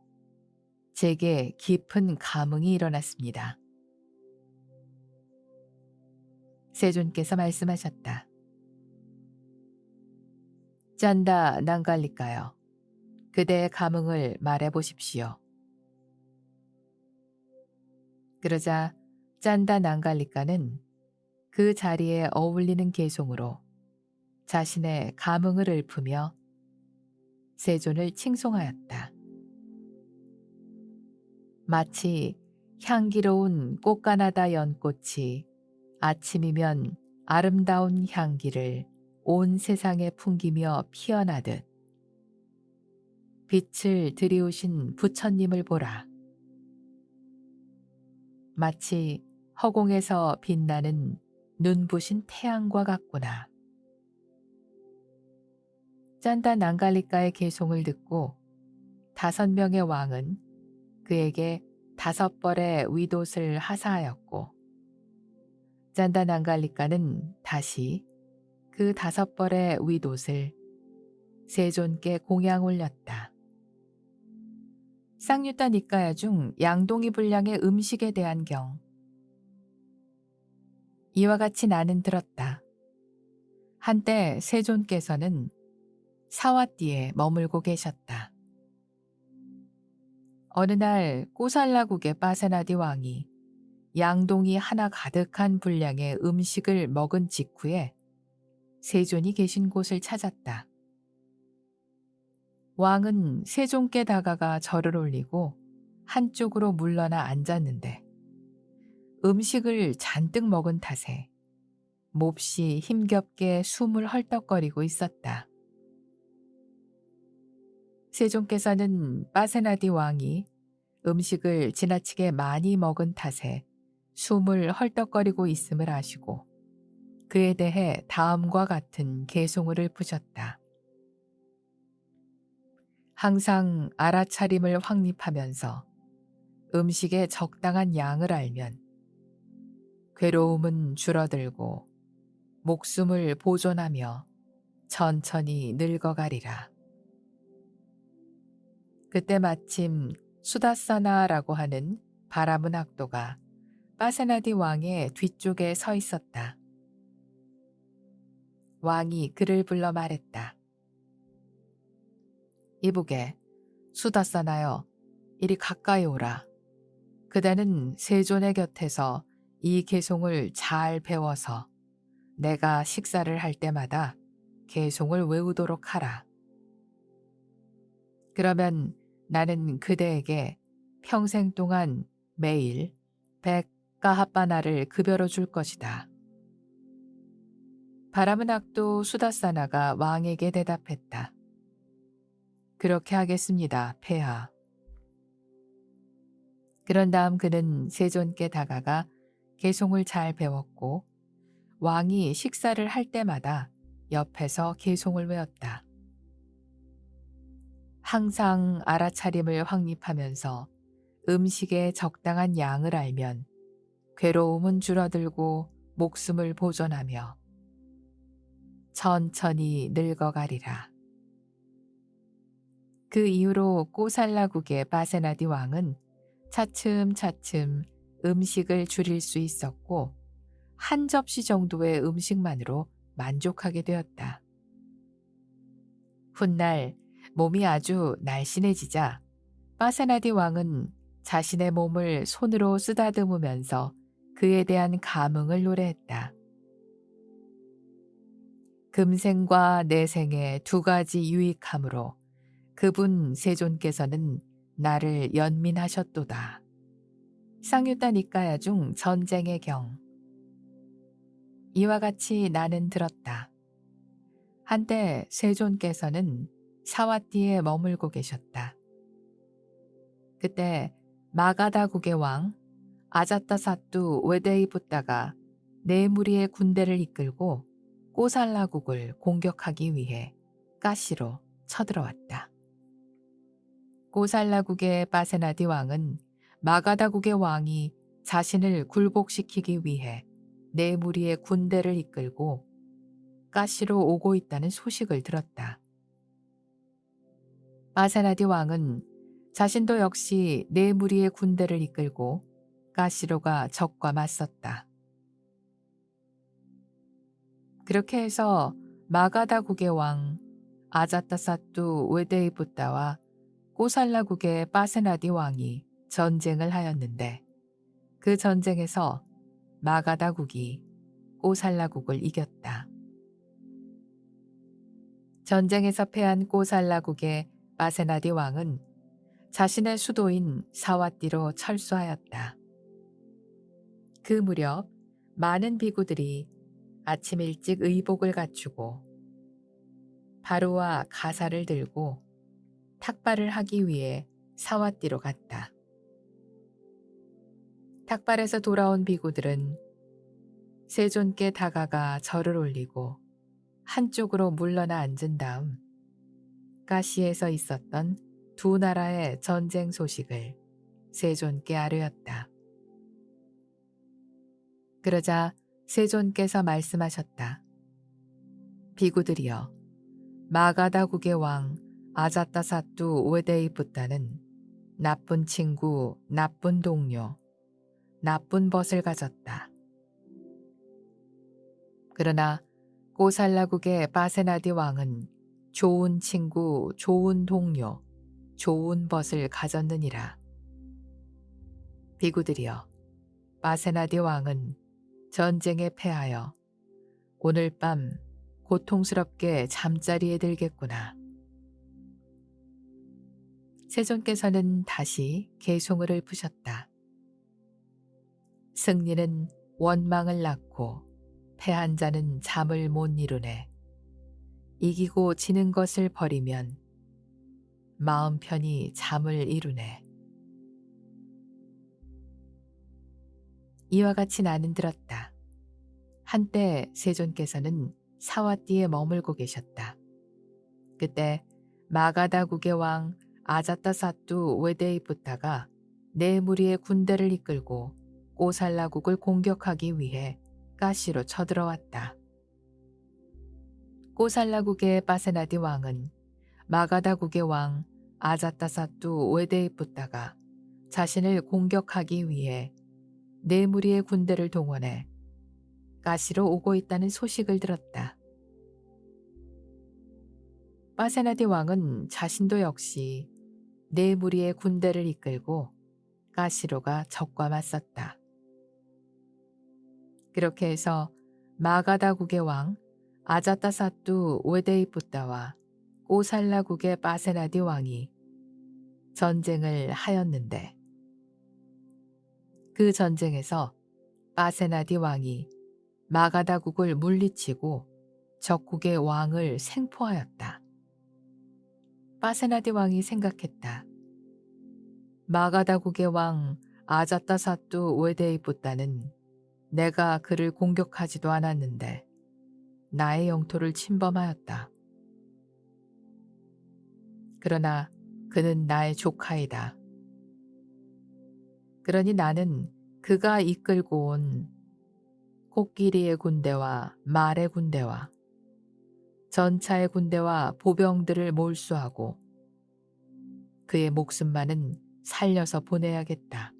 제게 깊은 감흥이 일어났습니다. 세존께서 말씀하셨다. 짠다 난갈리까요, 그대의 감흥을 말해보십시오. 그러자 짠다 난갈리까는 그 자리에 어울리는 개송으로 자신의 감흥을 읊으며 세존을 칭송하였다. 마치 향기로운 꽃가나다 연꽃이 아침이면 아름다운 향기를 온 세상에 풍기며 피어나듯 빛을 들이우신 부처님을 보라. 마치 허공에서 빛나는 눈부신 태양과 같구나. 짠다 난갈리까의 개송을 듣고 5명의 왕은 그에게 5벌의 윗옷을 하사하였고 짠다 난갈리까는 다시 그 5벌의 윗옷을 세존께 공양 올렸다. 쌍유타 니까야 중 양동이 분량의 음식에 대한 경. 이와 같이 나는 들었다. 한때 세존께서는 사와띠에 머물고 계셨다. 어느 날 꼬살라국의 빠세나디 왕이 양동이 하나 가득한 분량의 음식을 먹은 직후에 세존이 계신 곳을 찾았다. 왕은 세존께 다가가 절을 올리고 한쪽으로 물러나 앉았는데 음식을 잔뜩 먹은 탓에 몹시 힘겹게 숨을 헐떡거리고 있었다. 세존께서는 빠세나디 왕이 음식을 지나치게 많이 먹은 탓에 숨을 헐떡거리고 있음을 아시고 그에 대해 다음과 같은 개송을 읊으셨다. 항상 알아차림을 확립하면서 음식의 적당한 양을 알면 괴로움은 줄어들고 목숨을 보존하며 천천히 늙어가리라. 그때 마침 수다사나라고 하는 바라문 학도가 빠세나디 왕의 뒤쪽에 서 있었다. 왕이 그를 불러 말했다. 이보게, 수다사나여, 이리 가까이 오라. 그대는 세존의 곁에서 이 개송을 잘 배워서 내가 식사를 할 때마다 개송을 외우도록 하라. 그러면 나는 그대에게 평생 동안 매일 100 까하빠나를 급여로 줄 것이다. 바라문악도 수다사나가 왕에게 대답했다. 그렇게 하겠습니다, 폐하. 그런 다음 그는 세존께 다가가 개송을 잘 배웠고 왕이 식사를 할 때마다 옆에서 개송을 외웠다. 항상 알아차림을 확립하면서 음식의 적당한 양을 알면 괴로움은 줄어들고 목숨을 보존하며 천천히 늙어가리라. 그 이후로 꼬살라국의 바세나디 왕은 차츰차츰 음식을 줄일 수 있었고 한 접시 정도의 음식만으로 만족하게 되었다. 훗날 몸이 아주 날씬해지자 바세나디 왕은 자신의 몸을 손으로 쓰다듬으면서 그에 대한 감흥을 노래했다. 금생과 내생의 두 가지 유익함으로 그분 세존께서는 나를 연민하셨도다. 쌍유따 니까야 중 전쟁의 경. 이와 같이 나는 들었다. 한때 세존께서는 사와띠에 머물고 계셨다. 그때 마가다국의 왕 아자타사뚜 웨데이부따가 네 무리의 군대를 이끌고 꼬살라국을 공격하기 위해 가시로 쳐들어왔다. 꼬살라국의 바세나디 왕은 마가다국의 왕이 자신을 굴복시키기 위해 네 무리의 군대를 이끌고 가시로 오고 있다는 소식을 들었다. 바세나디 왕은 자신도 역시 네 무리의 군대를 이끌고 가시로가 적과 맞섰다. 그렇게 해서 마가다국의 왕 아자타사뚜 웨데이부따와 꼬살라국의 바세나디 왕이 전쟁을 하였는데 그 전쟁에서 마가다국이 꼬살라국을 이겼다. 전쟁에서 패한 꼬살라국의 바세나디 왕은 자신의 수도인 사와띠로 철수하였다. 그 무렵 많은 비구들이 아침 일찍 의복을 갖추고 바루와 가사를 들고 탁발을 하기 위해 사와띠로 갔다. 탁발에서 돌아온 비구들은 세존께 다가가 절을 올리고 한쪽으로 물러나 앉은 다음 가시에서 있었던 두 나라의 전쟁 소식을 세존께 아뢰었다. 그러자 세존께서 말씀하셨다. 비구들이여, 마가다국의 왕 아자타사뚜 웨데이부따는 나쁜 친구, 나쁜 동료, 나쁜 벗을 가졌다. 그러나 꼬살라국의 바세나디 왕은 좋은 친구, 좋은 동료, 좋은 벗을 가졌느니라. 비구들이여, 바세나디 왕은 전쟁에 패하여 오늘 밤 고통스럽게 잠자리에 들겠구나. 세존께서는 다시 개송을 읊으셨다. 승리는 원망을 낳고 패한 자는 잠을 못 이루네. 이기고 지는 것을 버리면 마음 편히 잠을 이루네. 이와 같이 나는 들었다. 한때 세존께서는 사와띠에 머물고 계셨다. 그때 마가다국의 왕 아자타사뚜 웨데이부따가 네 무리의 군대를 이끌고 꼬살라국을 공격하기 위해 가시로 쳐들어왔다. 꼬살라국의 바세나디 왕은 마가다국의 왕 아자타사뚜 웨데이부따가 자신을 공격하기 위해 네 무리의 군대를 동원해 가시로 오고 있다는 소식을 들었다. 바세나디 왕은 자신도 역시 네 무리의 군대를 이끌고 가시로가 적과 맞섰다. 그렇게 해서 마가다국의 왕 아자타사뚜 웨데이부따와 꼬살라국의 바세나디 왕이 전쟁을 하였는데 그 전쟁에서 빠세나디 왕이 마가다국을 물리치고 적국의 왕을 생포하였다. 빠세나디 왕이 생각했다. 마가다국의 왕 아자타사뚜 웨데이뿌따는 내가 그를 공격하지도 않았는데 나의 영토를 침범하였다. 그러나 그는 나의 조카이다. 그러니 나는 그가 이끌고 온 코끼리의 군대와 말의 군대와 전차의 군대와 보병들을 몰수하고 그의 목숨만은 살려서 보내야겠다.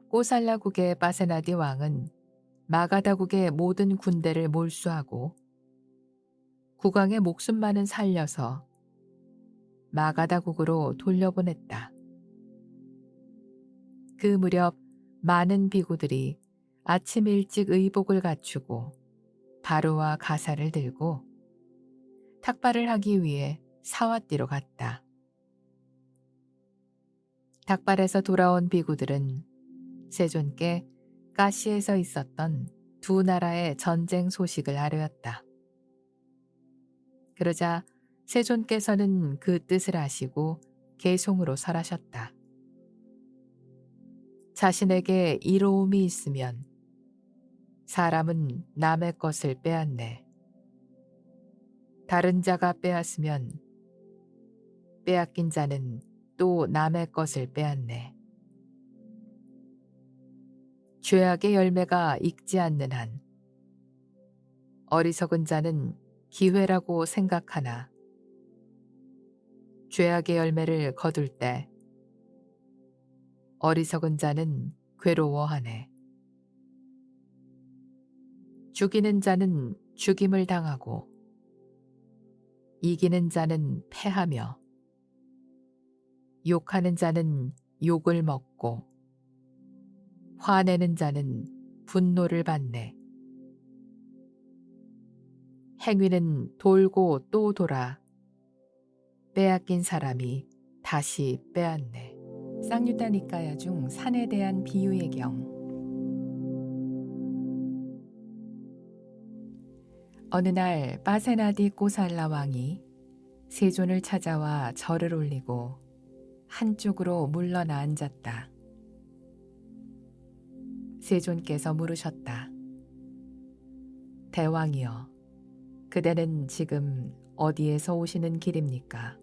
꼬살라국의 빠세나디 왕은 마가다국의 모든 군대를 몰수하고 국왕의 목숨만은 살려서 마가다국으로 돌려보냈다. 그 무렵 많은 비구들이 아침 일찍 의복을 갖추고 바로와 가사를 들고 탁발을 하기 위해 사왓디로 갔다. 탁발에서 돌아온 비구들은 세존께 가시에서 있었던 두 나라의 전쟁 소식을 아뢰었다. 그러자 세존께서는 그 뜻을 아시고 계송으로 설하셨다. 자신에게 이로움이 있으면 사람은 남의 것을 빼앗네. 다른 자가 빼앗으면 빼앗긴 자는 또 남의 것을 빼앗네. 죄악의 열매가 익지 않는 한 어리석은 자는 기회라고 생각하나 죄악의 열매를 거둘 때 어리석은 자는 괴로워하네. 죽이는 자는 죽임을 당하고 이기는 자는 패하며 욕하는 자는 욕을 먹고 화내는 자는 분노를 받네. 행위는 돌고 또 돌아 빼앗긴 사람이 다시 빼앗네. 쌍유타 니까야 중 산에 대한 비유의 경. 어느 날 빠세나디 꼬살라 왕이 세존을 찾아와 절을 올리고 한쪽으로 물러나 앉았다. 세존께서 물으셨다. 대왕이여, 그대는 지금 어디에서 오시는 길입니까?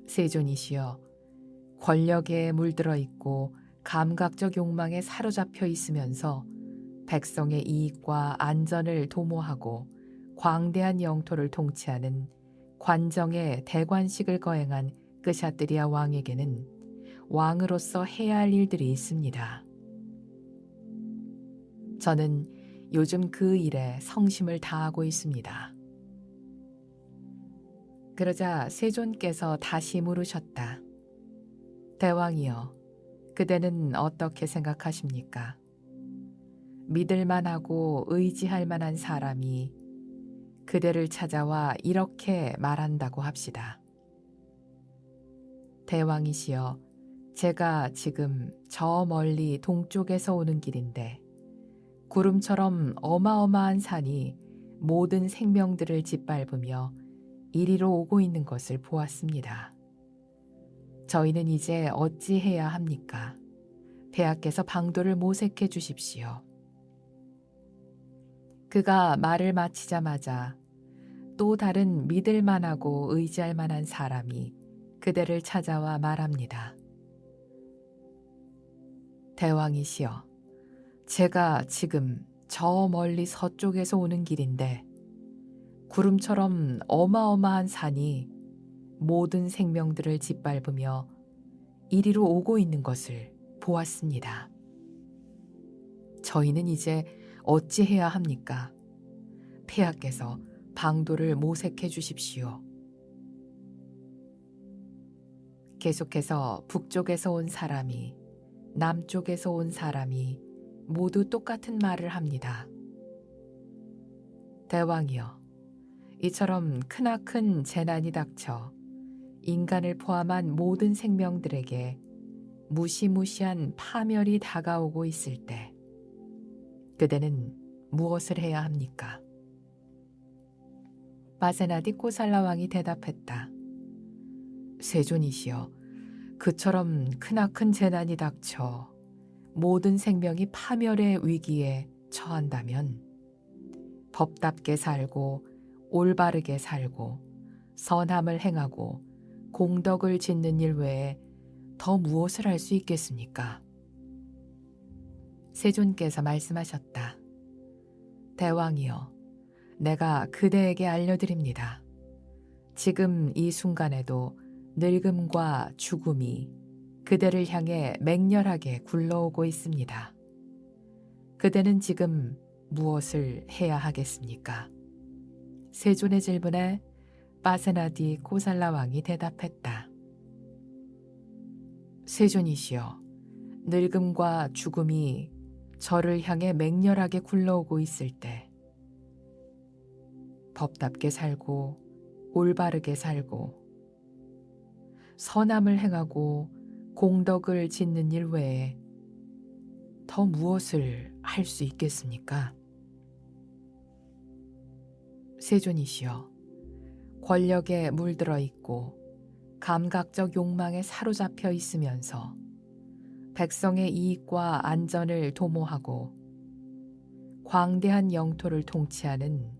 세존이시여, 권력에 물들어 있고 감각적 욕망에 사로잡혀 있으면서 백성의 이익과 안전을 도모하고 광대한 영토를 통치하는 관정의 대관식을 거행한 끄샤뜨리아 왕에게는 왕으로서 해야 할 일들이 있습니다. 저는 요즘 그 일에 성심을 다하고 있습니다. 그러자 세존께서 다시 물으셨다. 대왕이여, 그대는 어떻게 생각하십니까? 믿을 만하고 의지할 만한 사람이 그대를 찾아와 이렇게 말한다고 합시다. 대왕이시여, 제가 지금 저 멀리 동쪽에서 오는 길인데 구름처럼 어마어마한 산이 모든 생명들을 짓밟으며 이리로 오고 있는 것을 보았습니다. 저희는 이제 어찌해야 합니까? 폐하께서 방도를 모색해 주십시오. 그가 말을 마치자마자 또 다른 믿을 만하고 의지할 만한 사람이 그대를 찾아와 말합니다. 대왕이시여, 제가 지금 저 멀리 서쪽에서 오는 길인데 구름처럼 어마어마한 산이 모든 생명들을 짓밟으며 이리로 오고 있는 것을 보았습니다. 저희는 이제 어찌해야 합니까? 폐하께서 방도를 모색해 주십시오. 계속해서 북쪽에서 온 사람이 남쪽에서 온 사람이 모두 똑같은 말을 합니다. 대왕이여, 이처럼 크나큰 재난이 닥쳐 인간을 포함한 모든 생명들에게 무시무시한 파멸이 다가오고 있을 때 그대는 무엇을 해야 합니까? 마세나디 꼬살라 왕이 대답했다. 세존이시여, 그처럼 크나큰 재난이 닥쳐 모든 생명이 파멸의 위기에 처한다면 법답게 살고 올바르게 살고 선함을 행하고 공덕을 짓는 일 외에 더 무엇을 할 수 있겠습니까? 세존께서 말씀하셨다. 대왕이여, 내가 그대에게 알려드립니다. 지금 이 순간에도 늙음과 죽음이 그대를 향해 맹렬하게 굴러오고 있습니다. 그대는 지금 무엇을 해야 하겠습니까? 세존의 질문에 마세나디 코살라 왕이 대답했다. 세존이시여, 늙음과 죽음이 저를 향해 맹렬하게 굴러오고 있을 때 법답게 살고 올바르게 살고 선함을 행하고 공덕을 짓는 일 외에 더 무엇을 할 수 있겠습니까? 세존이시여, 권력에 물들어 있고 감각적 욕망에 사로잡혀 있으면서 백성의 이익과 안전을 도모하고 광대한 영토를 통치하는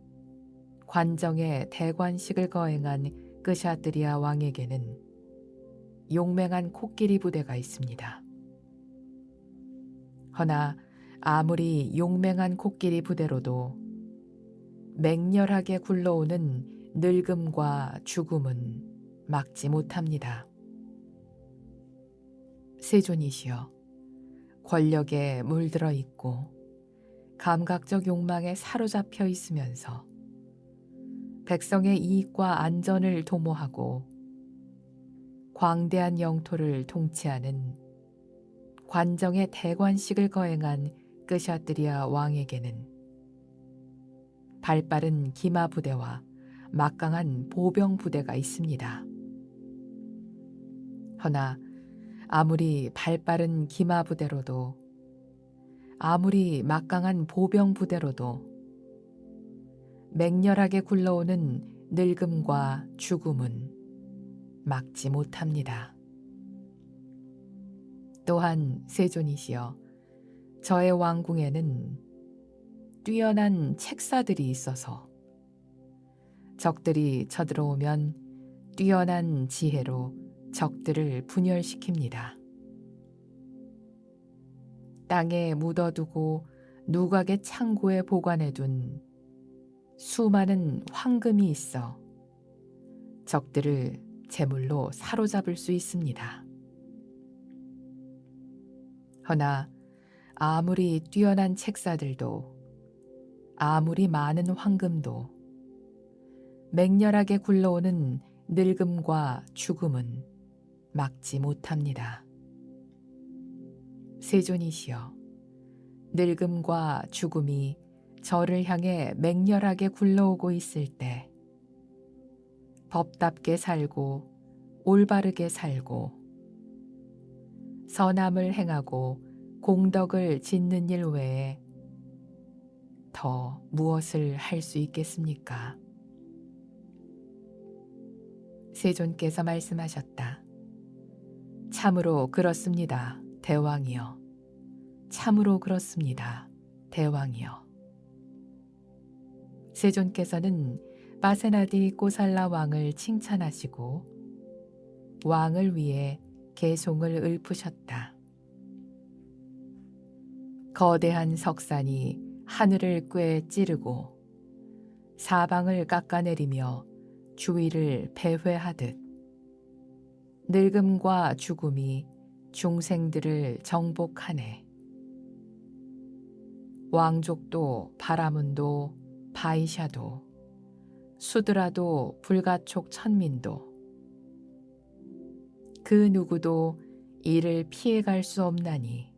관정의 대관식을 거행한 끄샤트리아 왕에게는 용맹한 코끼리 부대가 있습니다. 허나 아무리 용맹한 코끼리 부대로도 맹렬하게 굴러오는 늙음과 죽음은 막지 못합니다. 세존이시여, 권력에 물들어 있고 감각적 욕망에 사로잡혀 있으면서 백성의 이익과 안전을 도모하고 광대한 영토를 통치하는 관정의 대관식을 거행한 끄샤트리아 왕에게는 발빠른 기마 부대와 막강한 보병 부대가 있습니다. 허나 아무리 발빠른 기마 부대로도 아무리 막강한 보병 부대로도 맹렬하게 굴러오는 늙음과 죽음은 막지 못합니다. 또한 세존이시여, 저의 왕궁에는 뛰어난 책사들이 있어서 적들이 쳐들어오면 뛰어난 지혜로 적들을 분열시킵니다. 땅에 묻어두고 누각의 창고에 보관해둔 수많은 황금이 있어 적들을 제물로 사로잡을 수 있습니다. 허나 아무리 뛰어난 책사들도 아무리 많은 황금도 맹렬하게 굴러오는 늙음과 죽음은 막지 못합니다. 세존이시여, 늙음과 죽음이 저를 향해 맹렬하게 굴러오고 있을 때 법답게 살고 올바르게 살고 선함을 행하고 공덕을 짓는 일 외에 더 무엇을 할 수 있겠습니까? 세존께서 말씀하셨다. 참으로 그렇습니다, 대왕이여. 참으로 그렇습니다, 대왕이여. 세존께서는 마세나디 꼬살라 왕을 칭찬하시고 왕을 위해 계송을 읊으셨다. 거대한 석산이 하늘을 꿰 찌르고 사방을 깎아내리며 주위를 배회하듯 늙음과 죽음이 중생들을 정복하네. 왕족도 바라문도 바이샤도 수드라도 불가촉 천민도 그 누구도 이를 피해갈 수 없나니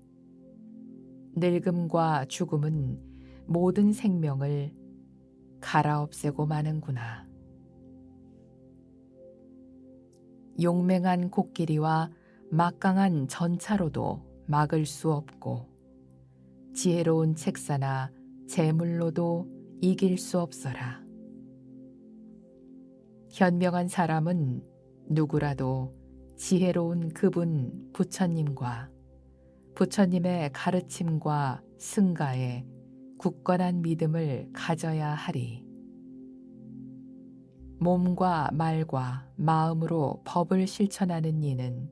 늙음과 죽음은 모든 생명을 갈아엎애고 마는구나. 용맹한 코끼리와 막강한 전차로도 막을 수 없고 지혜로운 책사나 재물로도 이길 수 없어라. 현명한 사람은 누구라도 지혜로운 그분 부처님과 부처님의 가르침과 승가에 굳건한 믿음을 가져야 하리. 몸과 말과 마음으로 법을 실천하는 이는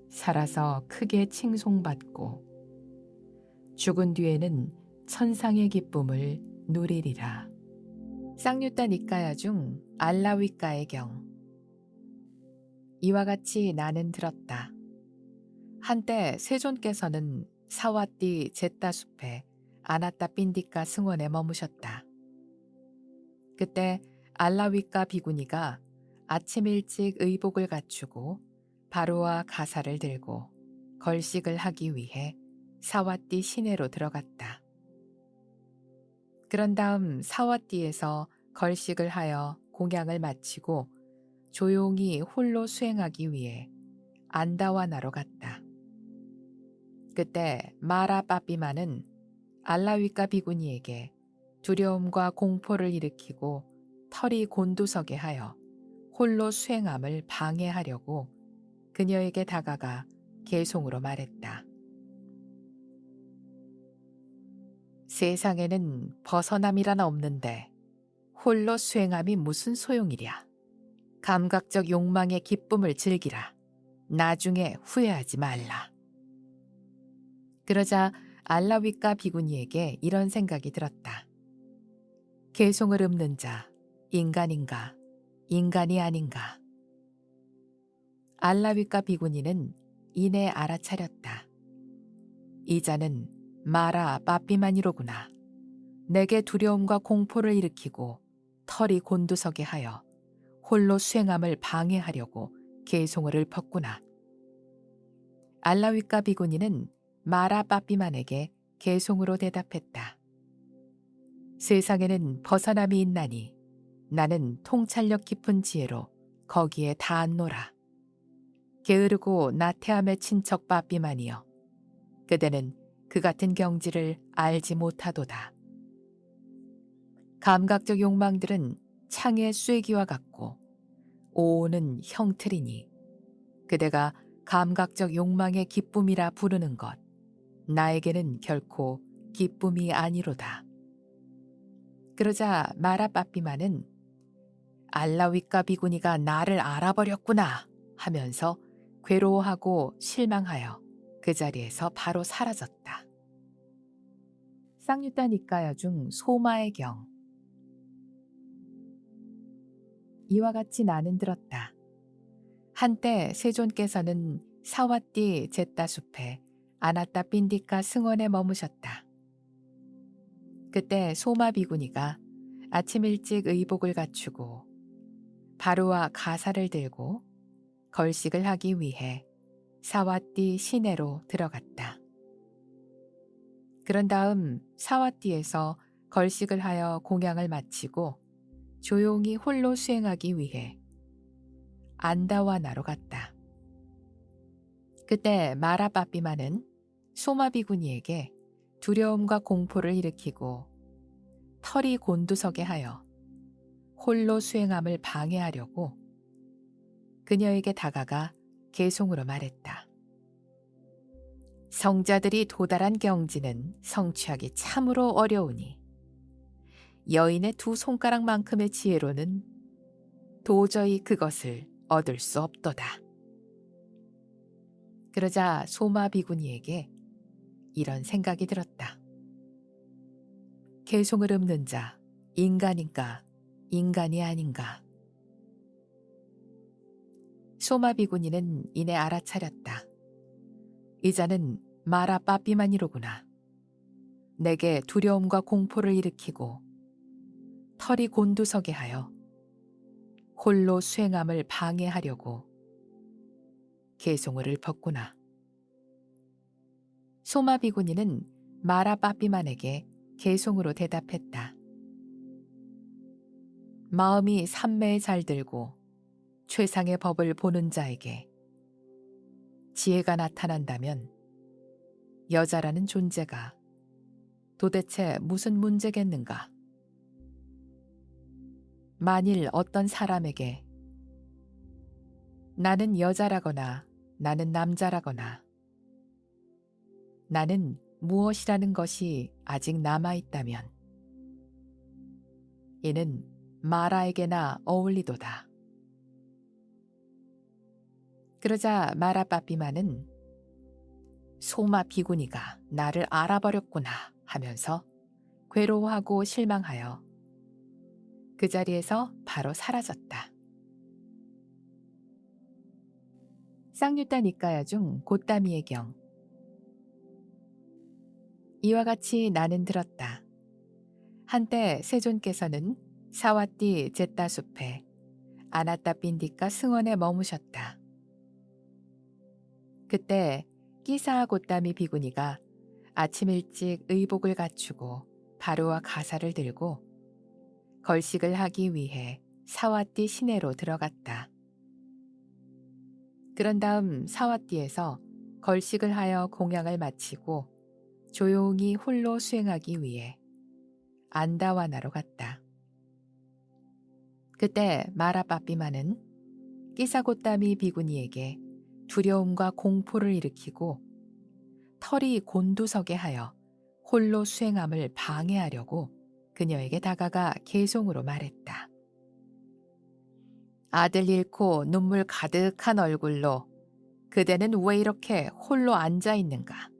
살아서 크게 칭송받고 죽은 뒤에는 천상의 기쁨을 누리리라. 쌍유타 니까야 중 알라위까의 경. 이와 같이 나는 들었다. 한때 세존께서는 사와띠 제따 숲에 아나따 핀디카 승원에 머무셨다. 그때 알라위까 비구니가 아침 일찍 의복을 갖추고 바로와 가사를 들고 걸식을 하기 위해 사와띠 시내로 들어갔다. 그런 다음 사와띠에서 걸식을 하여 공양을 마치고 조용히 홀로 수행하기 위해 안다와나로 갔다. 그때 마라 빠삐마는 알라위까 비구니에게 두려움과 공포를 일으키고 털이 곤두서게 하여 홀로 수행함을 방해하려고 그녀에게 다가가 개송으로 말했다. 세상에는 벗어남이란 없는데 홀로 수행함이 무슨 소용이랴. 감각적 욕망의 기쁨을 즐기라. 나중에 후회하지 말라. 그러자 알라위까 비구니에게 이런 생각이 들었다. 개송을 읊는 자, 인간인가, 인간이 아닌가. 알라위까 비구니는 이내 알아차렸다. 이 자는 마라 빠삐만이로구나. 내게 두려움과 공포를 일으키고 털이 곤두서게 하여 홀로 수행함을 방해하려고 개송을 읊었구나. 알라위까 비구니는 마라 빠삐만에게 개송으로 대답했다. 세상에는 벗어남이 있나니 나는 통찰력 깊은 지혜로 거기에 닿았노라. 게으르고 나태함의 친척 빠삐만이여. 그대는 그 같은 경지를 알지 못하도다. 감각적 욕망들은 창의 쐐기와 같고 오오는 형틀이니 그대가 감각적 욕망의 기쁨이라 부르는 것 나에게는 결코 기쁨이 아니로다. 그러자 마라 빠삐마는 알라위까 비구니가 나를 알아버렸구나 하면서 괴로워하고 실망하여 그 자리에서 바로 사라졌다. 쌍유타 니까야 중 소마의 경. 이와 같이 나는 들었다. 한때 세존께서는 사와띠 제따 숲에 아나따 핀디카 승원에 머무셨다. 그때 소마 비구니가 아침 일찍 의복을 갖추고 바로와 가사를 들고 걸식을 하기 위해 사와띠 시내로 들어갔다. 그런 다음 사와띠에서 걸식을 하여 공양을 마치고 조용히 홀로 수행하기 위해 안다와나로 갔다. 그때 마라 빠삐마는 소마 비구니에게 두려움과 공포를 일으키고 털이 곤두서게 하여 홀로 수행함을 방해하려고 그녀에게 다가가 개송으로 말했다. 성자들이 도달한 경지는 성취하기 참으로 어려우니 여인의 두 손가락만큼의 지혜로는 도저히 그것을 얻을 수 없도다. 그러자 소마 비구니에게 이런 생각이 들었다. 개송을 읊는 자, 인간인가, 인간이 아닌가. 소마 비구니는 이내 알아차렸다. 이 자는 마라 빠삐만이로구나. 내게 두려움과 공포를 일으키고 털이 곤두서게 하여 홀로 수행함을 방해하려고 개송을 읊었구나. 소마 비구니는 마라 빠삐만에게 개송으로 대답했다. 마음이 삼매에 잘 들고 최상의 법을 보는 자에게 지혜가 나타난다면 여자라는 존재가 도대체 무슨 문제겠는가? 만일 어떤 사람에게 나는 여자라거나 나는 남자라거나 나는 무엇이라는 것이 아직 남아있다면 이는 마라에게나 어울리도다. 그러자 마라 빠삐마는 소마 비구니가 나를 알아버렸구나 하면서 괴로워하고 실망하여 그 자리에서 바로 사라졌다. 쌍유타 니까야 중 고따미의 경. 이와 같이 나는 들었다. 한때 세존께서는 사와띠 제따 숲에 아나따 빈디카 승원에 머무셨다. 그때 끼사 고따미 비구니가 아침 일찍 의복을 갖추고 바루와 가사를 들고 걸식을 하기 위해 사와띠 시내로 들어갔다. 그런 다음 사와띠에서 걸식을 하여 공양을 마치고 조용히 홀로 수행하기 위해 안다와나로 갔다. 그때 마라 빠삐마는 끼사고따미 비구니에게 두려움과 공포를 일으키고 털이 곤두서게 하여 홀로 수행함을 방해하려고 그녀에게 다가가 개송으로 말했다. 아들 잃고 눈물 가득한 얼굴로 그대는 왜 이렇게 홀로 앉아 있는가?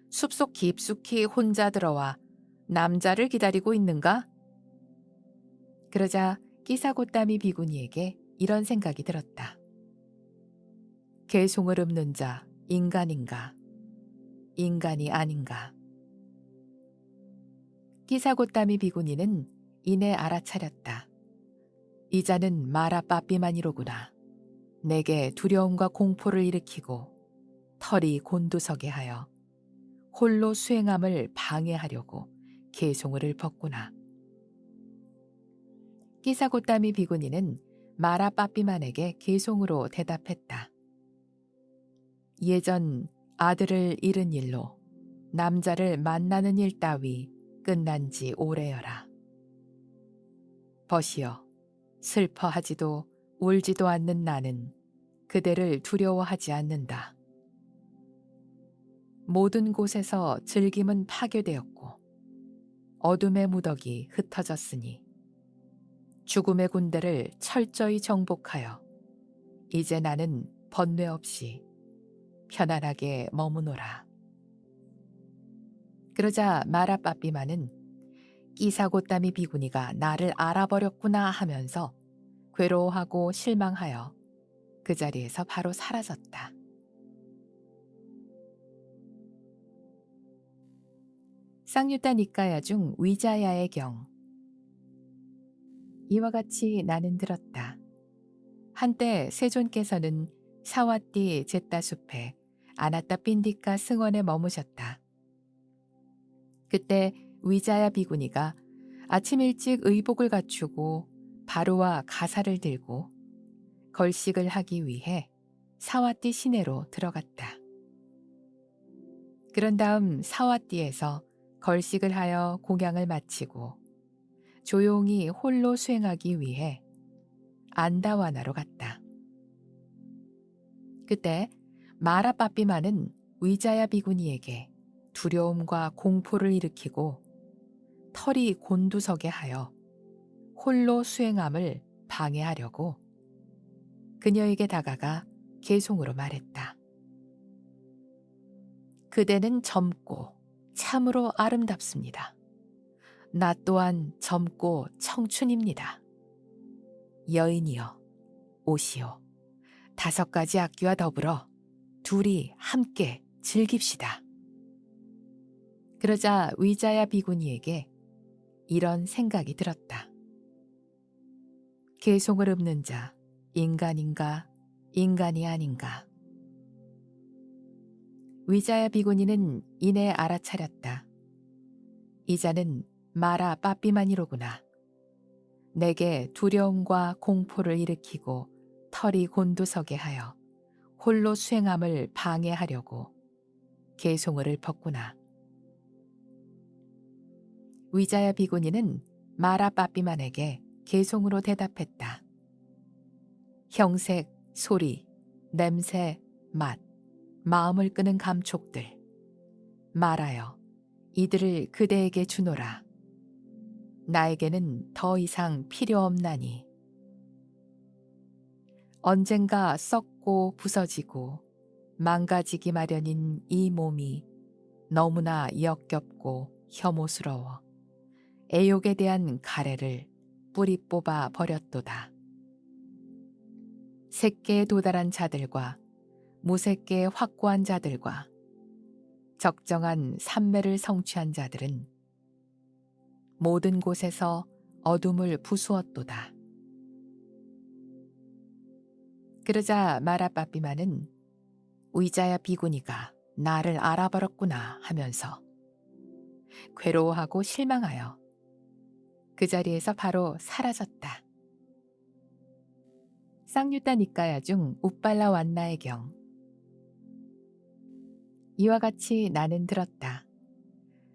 숲속 깊숙이 혼자 들어와 남자를 기다리고 있는가? 그러자 끼사고따미 비구니에게 이런 생각이 들었다. 개송을 읊는 자 인간인가? 인간이 아닌가? 끼사고따미 비구니는 이내 알아차렸다. 이 자는 마라 빠삐만이로구나. 내게 두려움과 공포를 일으키고 털이 곤두서게 하여 홀로 수행함을 방해하려고 개송을 읊었구나. 끼사고따미 비구니는 마라 빠삐만에게 개송으로 대답했다. 예전 아들을 잃은 일로 남자를 만나는 일 따위 끝난 지 오래여라. 벗이여, 슬퍼하지도 울지도 않는 나는 그대를 두려워하지 않는다. 모든 곳에서 즐김은 파괴되었고 어둠의 무덕이 흩어졌으니 죽음의 군대를 철저히 정복하여 이제 나는 번뇌 없이 편안하게 머무노라. 그러자 마라 빠삐마는 끼사고따미 비구니가 나를 알아버렸구나 하면서 괴로워하고 실망하여 그 자리에서 바로 사라졌다. 쌍유타 니까야 중 위자야의 경. 이와 같이 나는 들었다. 한때 세존께서는 사와띠 제따 숲에 아나따 빈디카 승원에 머무셨다. 그때 위자야 비구니가 아침 일찍 의복을 갖추고 바루와 가사를 들고 걸식을 하기 위해 사와띠 시내로 들어갔다. 그런 다음 사와띠에서 걸식을 하여 공양을 마치고 조용히 홀로 수행하기 위해 안다와나로 갔다. 그때 마라 빠삐마는 위자야 비구니에게 두려움과 공포를 일으키고 털이 곤두서게 하여 홀로 수행함을 방해하려고 그녀에게 다가가 개송으로 말했다. 그대는 젊고 참으로 아름답습니다. 나 또한 젊고 청춘입니다. 여인이여, 오시오. 5가지 악기와 더불어 둘이 함께 즐깁시다. 그러자 위자야 비구니에게 이런 생각이 들었다. 개송을 읊는 자, 인간인가, 인간이 아닌가. 위자야 비구니는 이내 알아차렸다. 이 자는 마라 빠삐만이로구나. 내게 두려움과 공포를 일으키고 털이 곤두서게 하여 홀로 수행함을 방해하려고 개송을 읊었구나. 위자야 비구니는 마라 빠삐만에게 개송으로 대답했다. 형색, 소리, 냄새, 맛, 마음을 끄는 감촉들. 말하여 이들을 그대에게 주노라. 나에게는 더 이상 필요 없나니. 언젠가 썩고 부서지고 망가지기 마련인 이 몸이 너무나 역겹고 혐오스러워 애욕에 대한 가래를 뿌리 뽑아 버렸도다. 색계에 도달한 자들과 무색계에 확고한 자들과 적정한 삼매를 성취한 자들은 모든 곳에서 어둠을 부수었도다. 그러자 마라빠삐마는 위자야 비구니가 나를 알아버렸구나 하면서 괴로워하고 실망하여 그 자리에서 바로 사라졌다. 쌍유타 니까야 중 우빨라 완나의 경. 이와 같이 나는 들었다.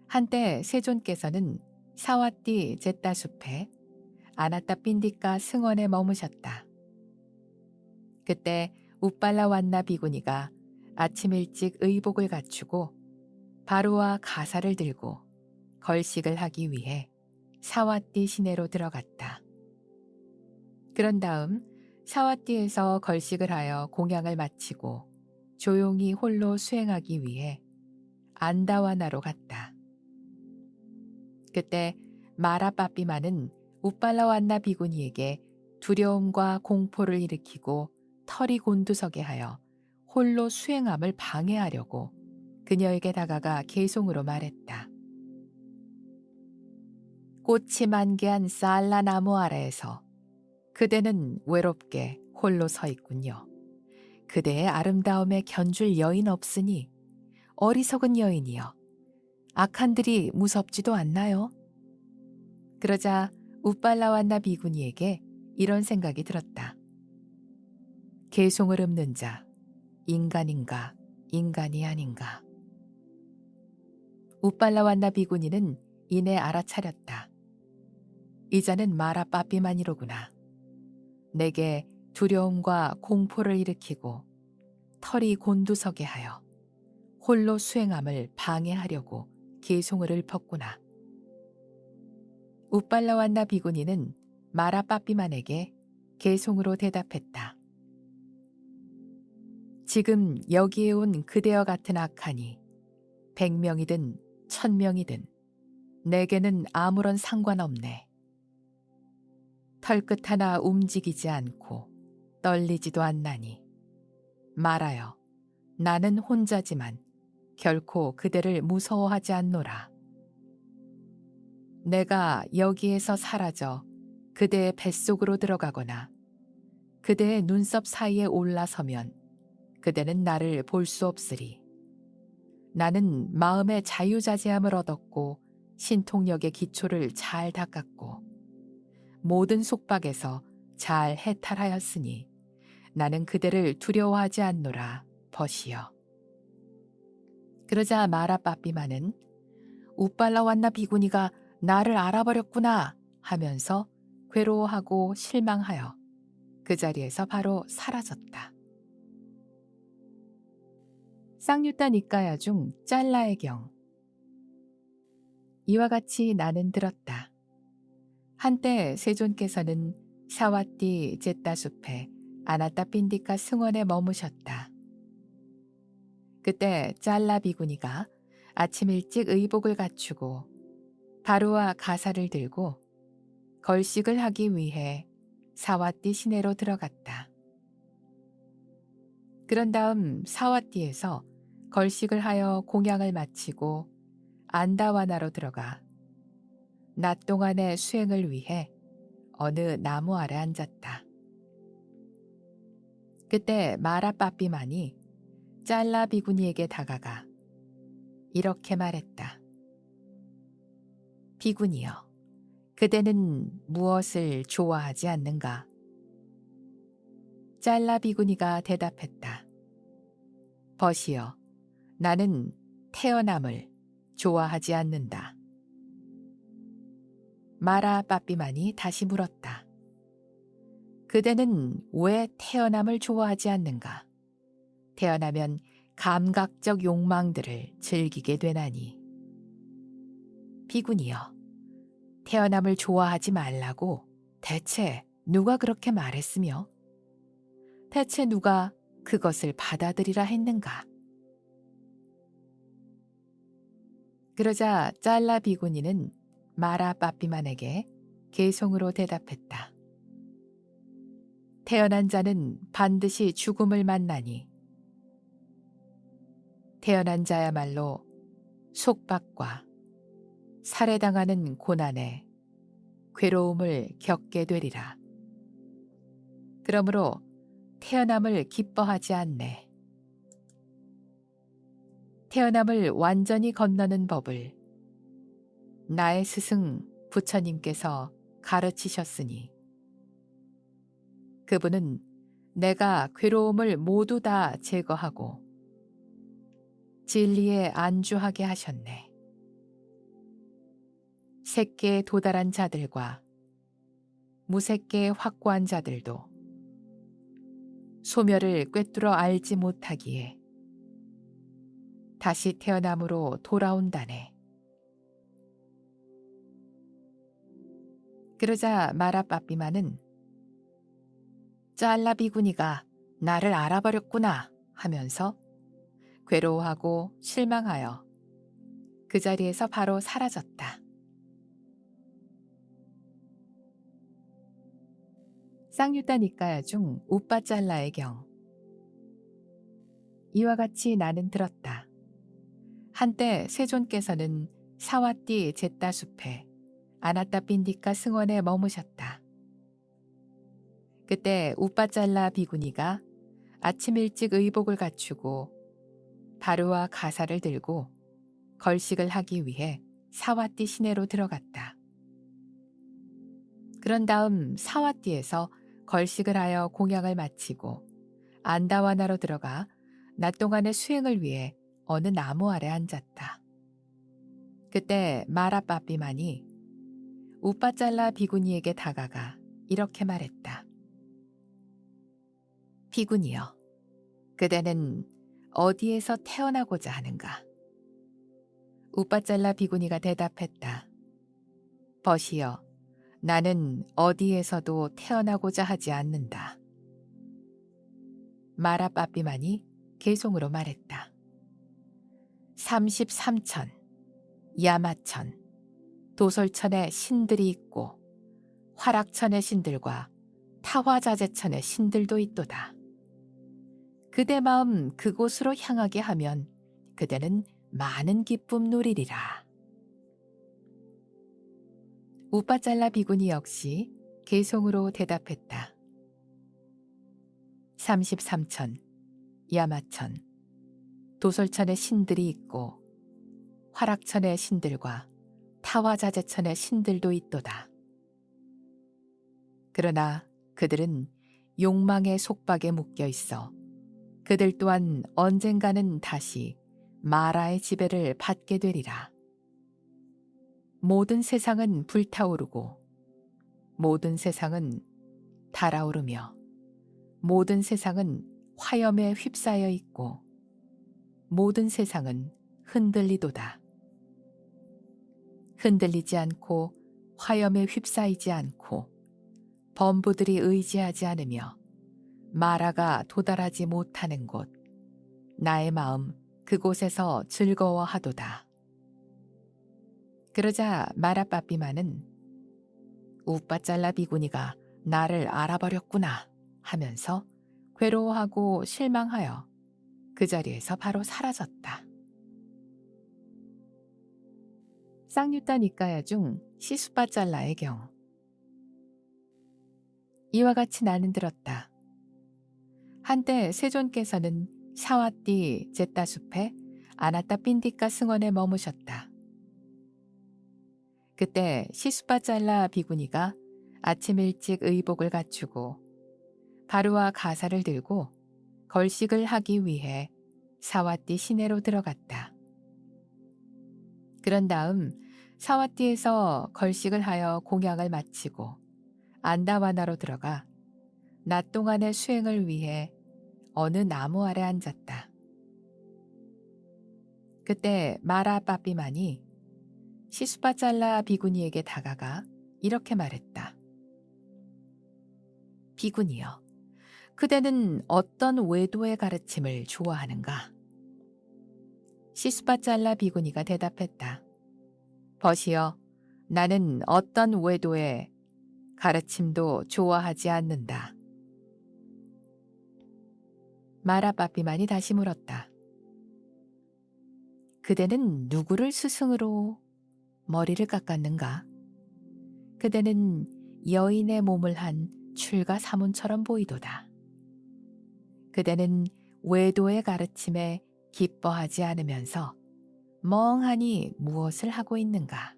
한때 세존께서는 사와띠 제따 숲에 아나따 핀디카 승원에 머무셨다. 그때 우빨라 완나 비구니가 아침 일찍 의복을 갖추고 바루와 가사를 들고 걸식을 하기 위해 사와띠 시내로 들어갔다. 그런 다음 사와띠에서 걸식을 하여 공양을 마치고 조용히 홀로 수행하기 위해 안다와나로 갔다. 그때 마라빠삐마는 우빨라완나 비구니에게 두려움과 공포를 일으키고 털이 곤두서게 하여 홀로 수행함을 방해하려고 그녀에게 다가가 개송으로 말했다. 꽃이 만개한 쌀라나무 아래에서 그대는 외롭게 홀로 서 있군요. 그대의 아름다움에 견줄 여인 없으니 어리석은 여인이여. 악한들이 무섭지도 않나요? 그러자 우빨라완나 비구니에게 이런 생각이 들었다. 개송을 읊는 자, 인간인가 인간이 아닌가. 우빨라완나 비구니는 이내 알아차렸다. 이 자는 마라 빠삐만이로구나. 내게 두려움과 공포를 일으키고 털이 곤두서게 하여 홀로 수행함을 방해하려고 개송을 읊었구나. 우빨라완나 비구니는 마라 빠삐만에게 개송으로 대답했다. 지금 여기에 온 그대와 같은 악한이 100명이든 1000명이든 내게는 아무런 상관없네. 털끝 하나 움직이지 않고 떨리지도 않나니 말하여 나는 혼자지만 결코 그대를 무서워하지 않노라. 내가 여기에서 사라져 그대의 뱃속으로 들어가거나 그대의 눈썹 사이에 올라서면 그대는 나를 볼 수 없으리. 나는 마음의 자유자재함을 얻었고 신통력의 기초를 잘 닦았고 모든 속박에서 잘 해탈하였으니 나는 그대를 두려워하지 않노라 벗이여. 그러자 마라 빠삐마는 우빨라완나 비구니가 나를 알아버렸구나 하면서 괴로워하고 실망하여 그 자리에서 바로 사라졌다. 쌍유타 니까야 중 짤라의 경. 이와 같이 나는 들었다. 한때 세존께서는 사와띠 제따 숲에 아나따 핀디카 승원에 머무셨다. 그때 짤라 비구니가 아침 일찍 의복을 갖추고 바루와 가사를 들고 걸식을 하기 위해 사와띠 시내로 들어갔다. 그런 다음 사와띠에서 걸식을 하여 공양을 마치고 안다와나로 들어가 낮 동안의 수행을 위해 어느 나무 아래 앉았다. 그때 마라 빠삐만이 짤라 비구니에게 다가가 이렇게 말했다. 비구니여, 그대는 무엇을 좋아하지 않는가? 짤라 비구니가 대답했다. 벗이여, 나는 태어남을 좋아하지 않는다. 마라 빠삐만이 다시 물었다. 그대는 왜 태어남을 좋아하지 않는가? 태어나면 감각적 욕망들을 즐기게 되나니. 비군이여, 태어남을 좋아하지 말라고 대체 누가 그렇게 말했으며? 대체 누가 그것을 받아들이라 했는가? 그러자 짤라 비구니는 마라 빠삐만에게 개송으로 대답했다. 태어난 자는 반드시 죽음을 만나니 태어난 자야말로 속박과 살해당하는 고난에 괴로움을 겪게 되리라. 그러므로 태어남을 기뻐하지 않네. 태어남을 완전히 건너는 법을 나의 스승 부처님께서 가르치셨으니 그분은 내가 괴로움을 모두 다 제거하고 진리에 안주하게 하셨네. 색계에 도달한 자들과 무색계에 확고한 자들도 소멸을 꿰뚫어 알지 못하기에 다시 태어남으로 돌아온다네. 그러자 마라 빠삐만은 짤라 비구니가 나를 알아버렸구나 하면서 괴로워하고 실망하여 그 자리에서 바로 사라졌다. 쌍유타 니까야 중 우빠짤라의 경. 이와 같이 나는 들었다. 한때 세존께서는 사와띠 제따 숲에 아나따 빈디카 승원에 머무셨다. 그때 우빠짤라 비구니가 아침 일찍 의복을 갖추고 바루와 가사를 들고 걸식을 하기 위해 사와띠 시내로 들어갔다. 그런 다음 사와띠에서 걸식을 하여 공양을 마치고 안다와나로 들어가 낮 동안의 수행을 위해 어느 나무 아래 앉았다. 그때 마라 빠삐만이 우빠짤라 비구니에게 다가가 이렇게 말했다. 비구니여, 그대는 어디에서 태어나고자 하는가? 우빠짤라 비구니가 대답했다. 벗이여, 나는 어디에서도 태어나고자 하지 않는다. 마라 빠삐만이 개송으로 말했다. 33천, 야마천, 도솔천의 신들이 있고 화락천의 신들과 타화자재천의 신들도 있도다. 그대 마음 그곳으로 향하게 하면 그대는 많은 기쁨 누리리라. 우빠짤라 비구니 역시 개송으로 대답했다. 33천, 야마천, 도솔천의 신들이 있고 화락천의 신들과 타화자재천의 신들도 있도다. 그러나 그들은 욕망의 속박에 묶여 있어 그들 또한 언젠가는 다시 마라의 지배를 받게 되리라. 모든 세상은 불타오르고 모든 세상은 달아오르며 모든 세상은 화염에 휩싸여 있고 모든 세상은 흔들리도다. 흔들리지 않고 화염에 휩싸이지 않고 범부들이 의지하지 않으며 마라가 도달하지 못하는 곳, 나의 마음 그곳에서 즐거워하도다. 그러자 마라 빠삐만은 우빠짤라 비구니가 나를 알아버렸구나 하면서 괴로워하고 실망하여 그 자리에서 바로 사라졌다. 쌍유타 니까야 중 시수빠짤라의 경. 이와 같이 나는 들었다. 한때 세존께서는 사와띠 제따 숲에 아나따 빈디카 승원에 머무셨다. 그때 시수빠짤라 비구니가 아침 일찍 의복을 갖추고 바루와 가사를 들고 걸식을 하기 위해 사와띠 시내로 들어갔다. 그런 다음 사와띠에서 걸식을 하여 공양을 마치고 안다와나로 들어가 낮 동안의 수행을 위해 어느 나무 아래 앉았다. 그때 마라 빠삐만이 시수파잘라 비구니에게 다가가 이렇게 말했다. 비구니여, 그대는 어떤 외도의 가르침을 좋아하는가? 시수파잘라 비구니가 대답했다. 벗이여, 나는 어떤 외도의 가르침도 좋아하지 않는다. 마라 빠삐만이 다시 물었다. 그대는 누구를 스승으로 머리를 깎았는가? 그대는 여인의 몸을 한 출가 사문처럼 보이도다. 그대는 외도의 가르침에 기뻐하지 않으면서 멍하니 무엇을 하고 있는가?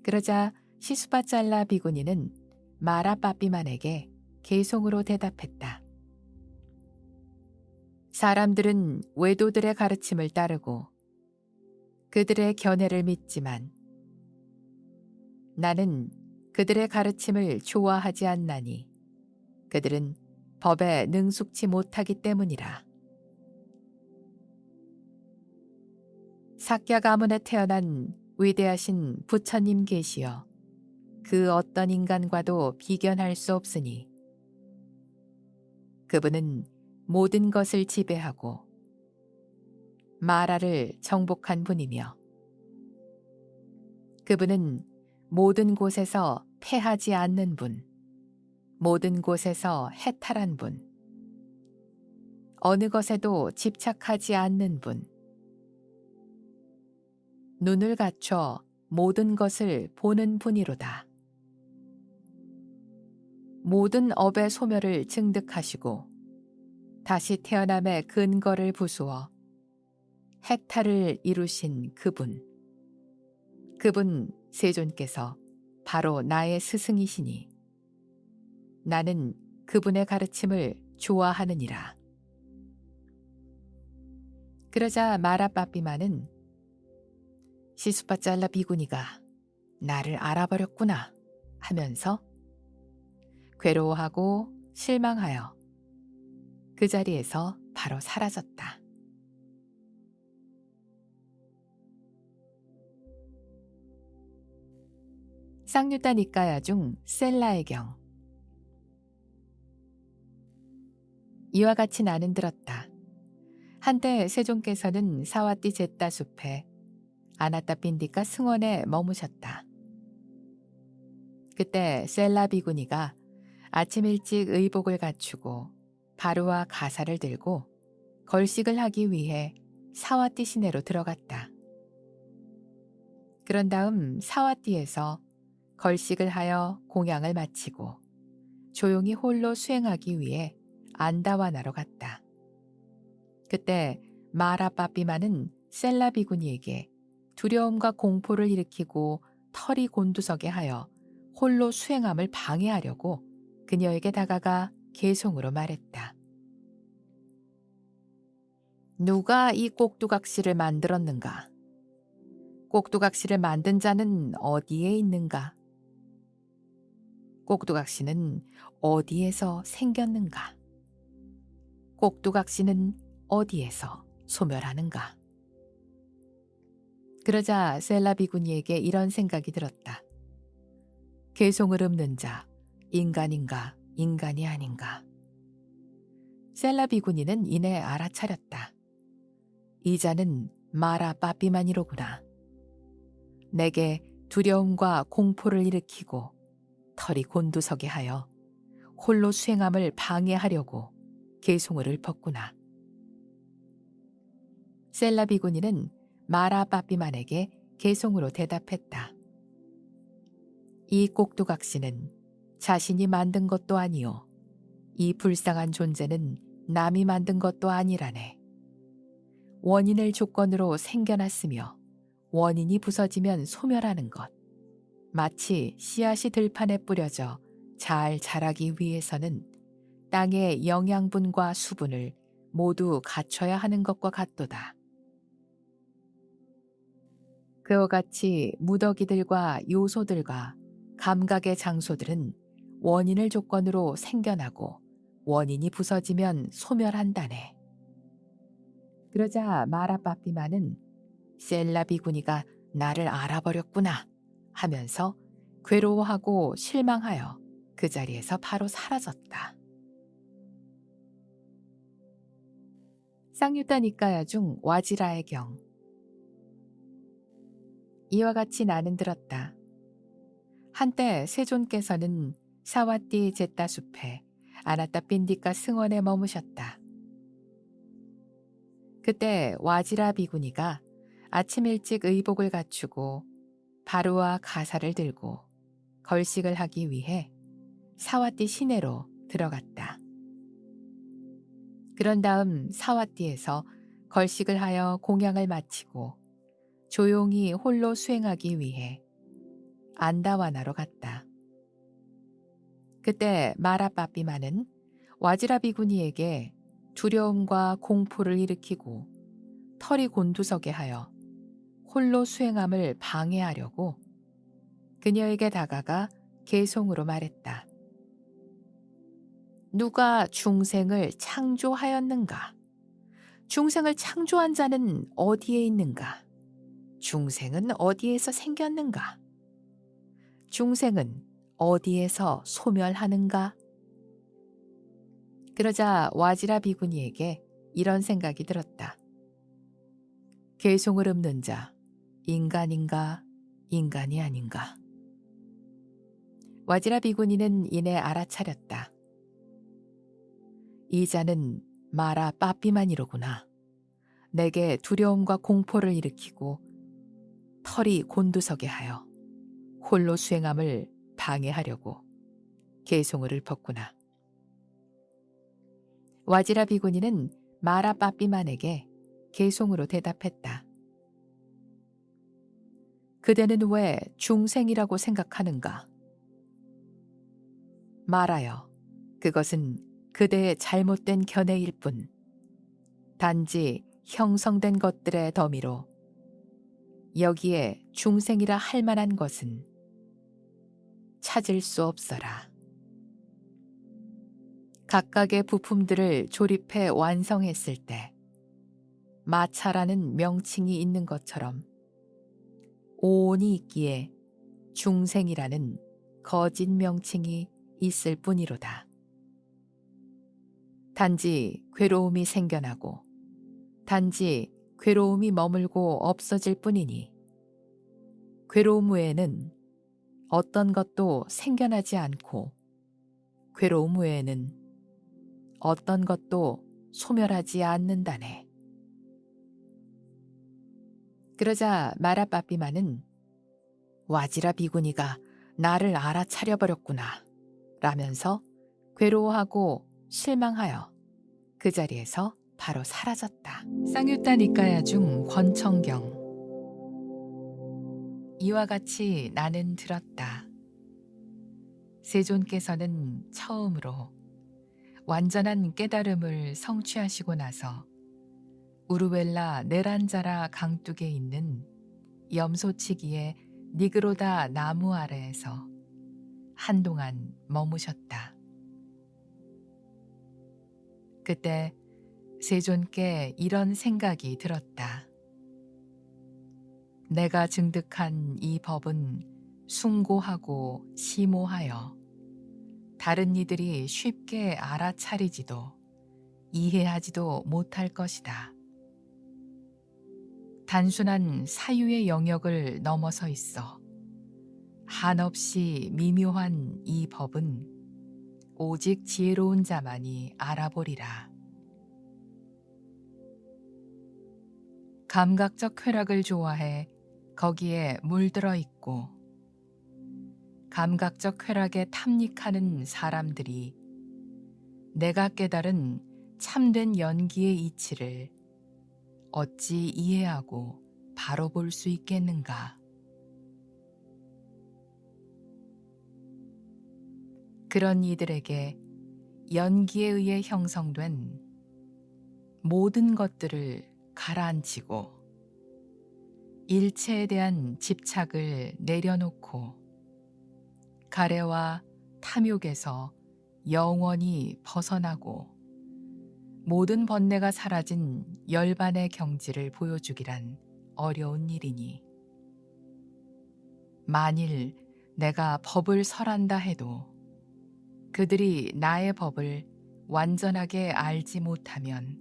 그러자 시수파잘라 비구니는 마라 빠삐만에게 개송으로 대답했다. 사람들은 외도들의 가르침을 따르고 그들의 견해를 믿지만 나는 그들의 가르침을 좋아하지 않나니 그들은 법에 능숙치 못하기 때문이라. 삭야 가문에 태어난 위대하신 부처님 계시어 그 어떤 인간과도 비견할 수 없으니 그분은 모든 것을 지배하고 마라를 정복한 분이며 그분은 모든 곳에서 패하지 않는 분, 모든 곳에서 해탈한 분, 어느 것에도 집착하지 않는 분, 눈을 갖춰 모든 것을 보는 분이로다. 모든 업의 소멸을 증득하시고 다시 태어남의 근거를 부수어 해탈을 이루신 그분 세존께서 바로 나의 스승이시니 나는 그분의 가르침을 좋아하느니라. 그러자 마라 빠삐만은 시수파잘라 비구니가 나를 알아버렸구나 하면서 괴로워하고 실망하여 그 자리에서 바로 사라졌다. 쌍유타 니까야 중 셀라의 경. 이와 같이 나는 들었다. 한때 세종께서는 사와띠 제따 숲에 아나따 핀디카 승원에 머무셨다. 그때 셀라 비구니가 아침 일찍 의복을 갖추고 바루와 가사를 들고 걸식을 하기 위해 사와띠 시내로 들어갔다. 그런 다음 사와띠에서 걸식을 하여 공양을 마치고 조용히 홀로 수행하기 위해 안다와나로 갔다. 그때 마라 빠삐만은 셀라 비구니에게 두려움과 공포를 일으키고 털이 곤두서게 하여 홀로 수행함을 방해하려고 그녀에게 다가가 개송으로 말했다. 누가 이 꼭두각시를 만들었는가? 꼭두각시를 만든 자는 어디에 있는가? 꼭두각시는 어디에서 생겼는가? 꼭두각시는 어디에서 소멸하는가? 그러자 셀라 비구니에게 이런 생각이 들었다. 개송을 읊는 자, 인간인가 인간이 아닌가? 셀라 비구니는 이내 알아차렸다. 이 자는 마라 빠삐만이로구나. 내게 두려움과 공포를 일으키고 털이 곤두서게 하여 홀로 수행함을 방해하려고 개송을 읊었구나. 셀라 비구니는 마라 빠삐만에게 개송으로 대답했다. 이 꼭두각시는 자신이 만든 것도 아니요. 이 불쌍한 존재는 남이 만든 것도 아니라네. 원인을 조건으로 생겨났으며 원인이 부서지면 소멸하는 것. 마치 씨앗이 들판에 뿌려져 잘 자라기 위해서는 땅의 영양분과 수분을 모두 갖춰야 하는 것과 같도다. 그와 같이 무더기들과 요소들과 감각의 장소들은 원인을 조건으로 생겨나고 원인이 부서지면 소멸한다네. 그러자 마라빠삐마는 셀라비구니가 나를 알아버렸구나 하면서 괴로워하고 실망하여 그 자리에서 바로 사라졌다. 쌍유타 니까야 중 와지라의 경. 이와 같이 나는 들었다. 한때 세존께서는 사와띠 제따 숲에 아나따 빈디카 승원에 머무셨다. 그때 와지라 비구니가 아침 일찍 의복을 갖추고 바루와 가사를 들고 걸식을 하기 위해 사와띠 시내로 들어갔다. 그런 다음 사와띠에서 걸식을 하여 공양을 마치고 조용히 홀로 수행하기 위해 안다와나로 갔다. 그때 마라빠삐마는 와지라 비구니에게 두려움과 공포를 일으키고 털이 곤두서게 하여 홀로 수행함을 방해하려고 그녀에게 다가가 개송으로 말했다. 누가 중생을 창조하였는가? 중생을 창조한 자는 어디에 있는가? 중생은 어디에서 생겼는가? 중생은 어디에서 소멸하는가? 그러자 와지라 비구니에게 이런 생각이 들었다. 개송을 읊는 자, 인간인가, 인간이 아닌가? 와지라 비구니는 이내 알아차렸다. 이 자는 마라 빠삐만이로구나. 내게 두려움과 공포를 일으키고 털이 곤두서게 하여 홀로 수행함을 방해하려고 개송을 읊었구나. 와지라 비구니는 마라 빠삐만에게 개송으로 대답했다. 그대는 왜 중생이라고 생각하는가? 말하여 그것은 그대의 잘못된 견해일 뿐 단지 형성된 것들의 더미로 여기에 중생이라 할 만한 것은 찾을 수 없어라. 각각의 부품들을 조립해 완성했을 때 마차라는 명칭이 있는 것처럼 오온이 있기에 중생이라는 거짓 명칭이 있을 뿐이로다. 단지 괴로움이 생겨나고 단지 괴로움이 머물고 없어질 뿐이니 괴로움 외에는 어떤 것도 생겨나지 않고 괴로움 외에는 어떤 것도 소멸하지 않는다네. 그러자 마라빠삐마는 와지라 비구니가 나를 알아차려버렸구나 라면서 괴로워하고 실망하여 그 자리에서 바로 사라졌다. 쌍유타 니까야 중 권청경. 이와 같이 나는 들었다. 세존께서는 처음으로 완전한 깨달음을 성취하시고 나서 우르웰라 네란자라 강둑에 있는 염소치기의 니그로다 나무 아래에서 한동안 머무셨다. 그때 세존께 이런 생각이 들었다. 내가 증득한 이 법은 숭고하고 심오하여 다른 이들이 쉽게 알아차리지도 이해하지도 못할 것이다. 단순한 사유의 영역을 넘어서 있어 한없이 미묘한 이 법은 오직 지혜로운 자만이 알아보리라. 감각적 쾌락을 좋아해 거기에 물들어 있고 감각적 쾌락에 탐닉하는 사람들이 내가 깨달은 참된 연기의 이치를 어찌 이해하고 바로 볼 수 있겠는가? 그런 이들에게 연기에 의해 형성된 모든 것들을 가라앉히고 일체에 대한 집착을 내려놓고 가래와 탐욕에서 영원히 벗어나고 모든 번뇌가 사라진 열반의 경지를 보여주기란 어려운 일이니 만일 내가 법을 설한다 해도 그들이 나의 법을 완전하게 알지 못하면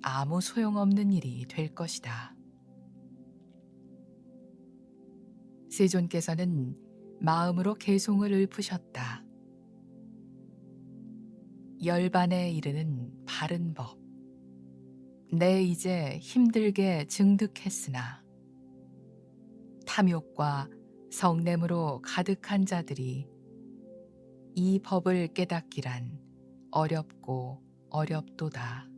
아무 소용없는 일이 될 것이다. 세존께서는 마음으로 개송을 읊으셨다. 열반에 이르는 바른 법. 내 이제 힘들게 증득했으나 탐욕과 성냄으로 가득한 자들이 이 법을 깨닫기란 어렵고 어렵도다.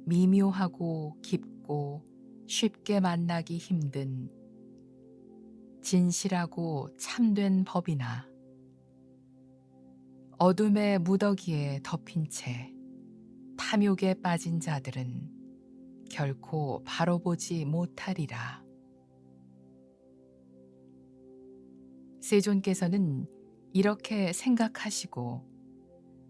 미묘하고 깊고 쉽게 만나기 힘든 진실하고 참된 법이나 어둠의 무더기에 덮인 채 탐욕에 빠진 자들은 결코 바로 보지 못하리라. 세존께서는 이렇게 생각하시고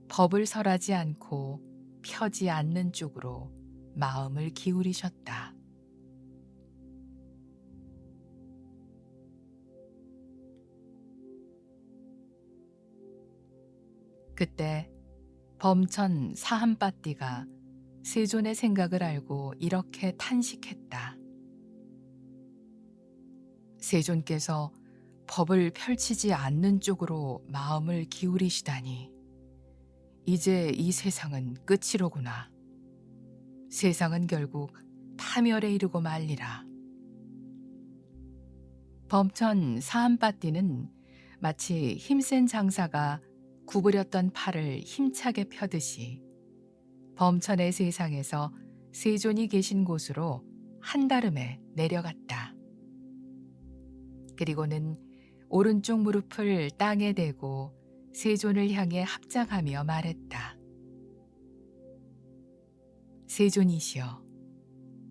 법을 설하지 않고 펴지 않는 쪽으로 마음을 기울이셨다. 그때 범천 사한빠띠가 세존의 생각을 알고 이렇게 탄식했다. 세존께서 법을 펼치지 않는 쪽으로 마음을 기울이시다니 이제 이 세상은 끝이로구나. 세상은 결국 파멸에 이르고 말리라. 범천 사한빠띠는 마치 힘센 장사가 구부렸던 팔을 힘차게 펴듯이 범천의 세상에서 세존이 계신 곳으로 한달음에 내려갔다. 그리고는 오른쪽 무릎을 땅에 대고 세존을 향해 합장하며 말했다. 세존이시여,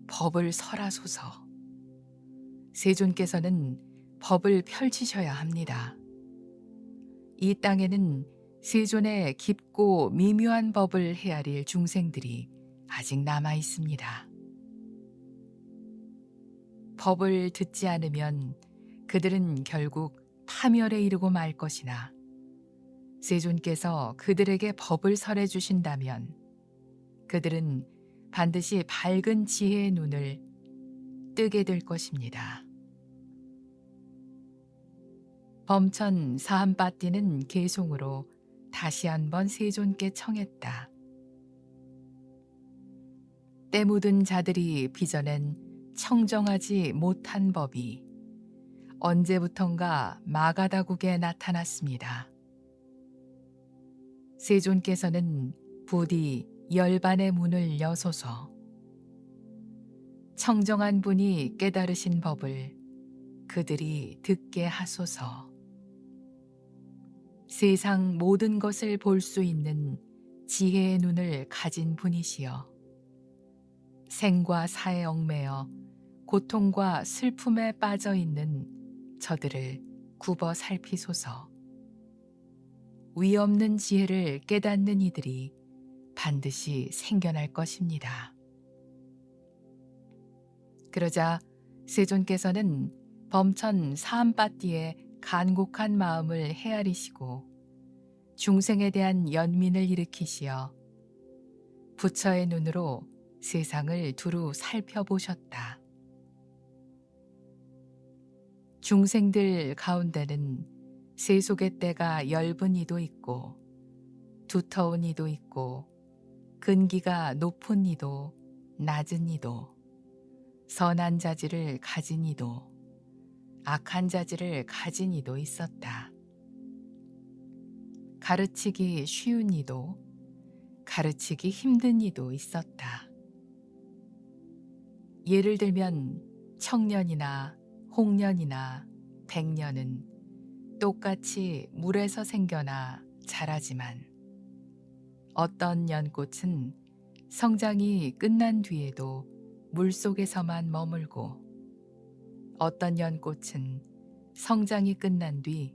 법을 설하소서. 세존께서는 법을 펼치셔야 합니다. 이 땅에는 세존의 깊고 미묘한 법을 헤아릴 중생들이 아직 남아 있습니다. 법을 듣지 않으면 그들은 결국 파멸에 이르고 말 것이나 세존께서 그들에게 법을 설해 주신다면 그들은 반드시 밝은 지혜의 눈을 뜨게 될 것입니다. 범천 사한빠띠는 개송으로 다시 한번 세존께 청했다. 때 묻은 자들이 빚어낸 청정하지 못한 법이 언제부턴가 마가다국에 나타났습니다. 세존께서는 부디 열반의 문을 여소서. 청정한 분이 깨달으신 법을 그들이 듣게 하소서. 세상 모든 것을 볼 수 있는 지혜의 눈을 가진 분이시여. 생과 사에 얽매여 고통과 슬픔에 빠져 있는 저들을 굽어 살피소서. 위없는 지혜를 깨닫는 이들이 반드시 생겨날 것입니다. 그러자 세존께서는 범천 사한빠띠의 간곡한 마음을 헤아리시고 중생에 대한 연민을 일으키시어 부처의 눈으로 세상을 두루 살펴보셨다. 중생들 가운데는 세속의 때가 엷은 이도 있고 두터운 이도 있고 근기가 높은 이도 낮은 이도 선한 자질을 가진 이도 악한 자질을 가진 이도 있었다. 가르치기 쉬운 이도 가르치기 힘든 이도 있었다. 예를 들면 청년이나 홍년이나 백년은 똑같이 물에서 생겨나 자라지만 어떤 연꽃은 성장이 끝난 뒤에도 물 속에서만 머물고, 어떤 연꽃은 성장이 끝난 뒤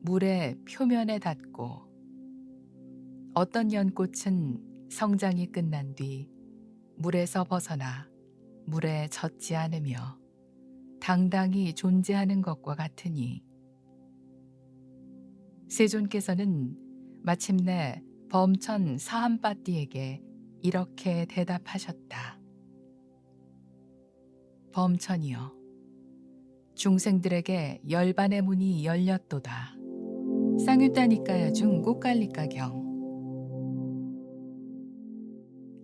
물의 표면에 닿고, 어떤 연꽃은 성장이 끝난 뒤 물에서 벗어나 물에 젖지 않으며 당당히 존재하는 것과 같으니, 세존께서는 마침내 범천 사함빠띠에게 이렇게 대답하셨다. 범천이여, 중생들에게 열반의 문이 열렸도다. 쌍유따니까야 중 꽃갈리까경.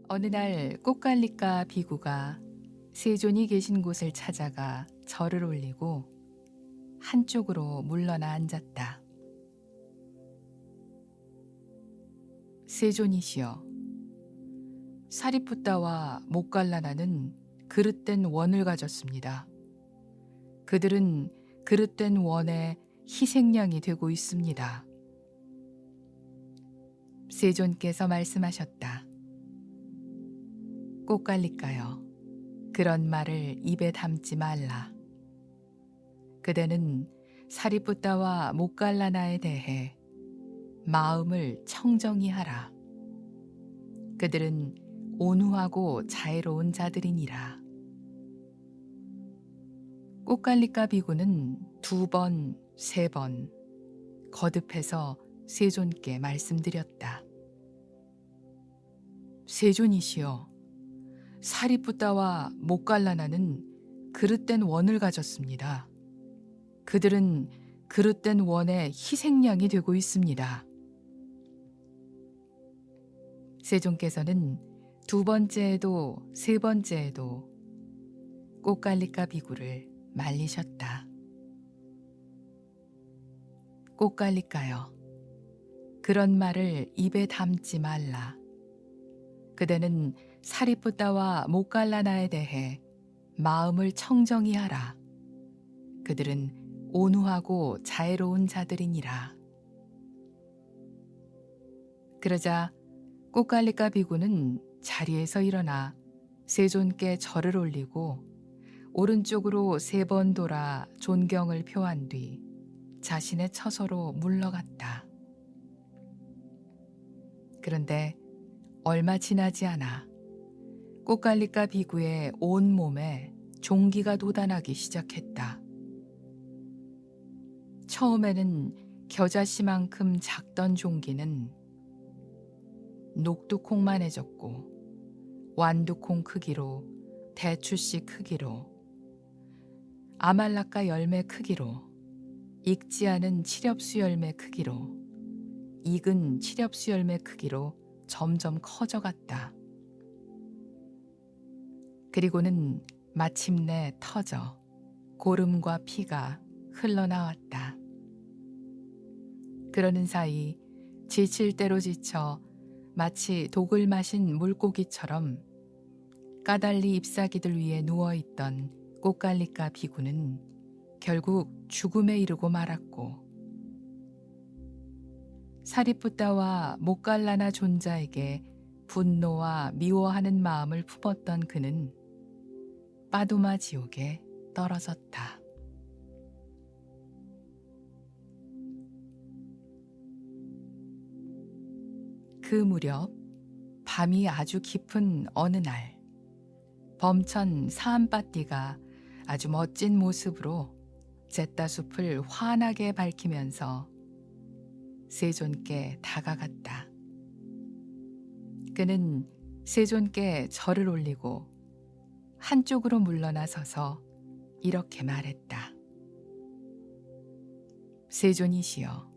어느 날 꽃갈리까 비구가 세존이 계신 곳을 찾아가 절을 올리고 한쪽으로 물러나 앉았다. 세존이시여, 사리푸따와 목갈라나는 그릇된 원을 가졌습니다. 그들은 그릇된 원의 희생양이 되고 있습니다. 세존께서 말씀하셨다. 꽃갈리까여, 그런 말을 입에 담지 말라. 그대는 사리푸따와 목갈라나에 대해 마음을 청정히 하라. 그들은 온후하고 자애로운 자들이니라. 꽃갈리까 비구는 2번, 3번 거듭해서 세존께 말씀드렸다. 세존이시여, 사리푸따와 목갈라나는 그릇된 원을 가졌습니다. 그들은 그릇된 원의 희생양이 되고 있습니다. 세존께서는 2번째에도 3번째에도 꽃갈리까 비구를 말리셨다. 꽃갈리까여, 그런 말을 입에 담지 말라. 그대는 사리푸따와 목갈라나에 대해 마음을 청정히 하라. 그들은 온후하고 자애로운 자들이니라. 그러자 꽃갈리까 비구는 자리에서 일어나 세존께 절을 올리고 오른쪽으로 3번 돌아 존경을 표한 뒤 자신의 처소로 물러갔다. 그런데 얼마 지나지 않아 꽃갈리까 비구의 온 몸에 종기가 돋아나기 시작했다. 처음에는 겨자씨만큼 작던 종기는 녹두콩만해졌고 완두콩 크기로, 대추씨 크기로, 아말라카 열매 크기로, 익지 않은 칠엽수 열매 크기로, 익은 칠엽수 열매 크기로 점점 커져갔다. 그리고는 마침내 터져 고름과 피가 흘러나왔다. 그러는 사이 지칠 대로 지쳐 마치 독을 마신 물고기처럼 까달리 잎사귀들 위에 누워있던 꽃갈리까 비구는 결국 죽음에 이르고 말았고, 사리푸따와 목갈라나 존자에게 분노와 미워하는 마음을 품었던 그는 빠두마 지옥에 떨어졌다. 그 무렵 밤이 아주 깊은 어느 날, 범천 사함빠띠가 아주 멋진 모습으로 잿다숲을 환하게 밝히면서 세존께 다가갔다. 그는 세존께 절을 올리고 한쪽으로 물러나서서 이렇게 말했다. 세존이시여,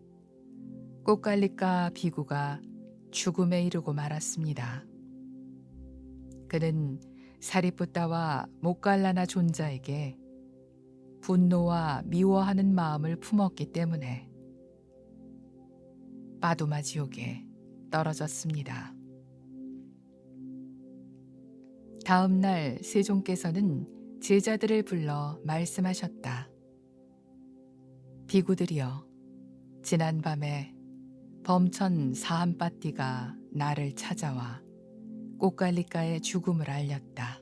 꽃갈리까 비구가 죽음에 이르고 말았습니다. 그는 사리푸따와 목갈라나 존자에게 분노와 미워하는 마음을 품었기 때문에 빠두마 지옥에 떨어졌습니다. 다음 날 세존께서는 제자들을 불러 말씀하셨다. 비구들이여, 지난밤에 범천 사함빠띠가 나를 찾아와 꽃갈리가의 죽음을 알렸다.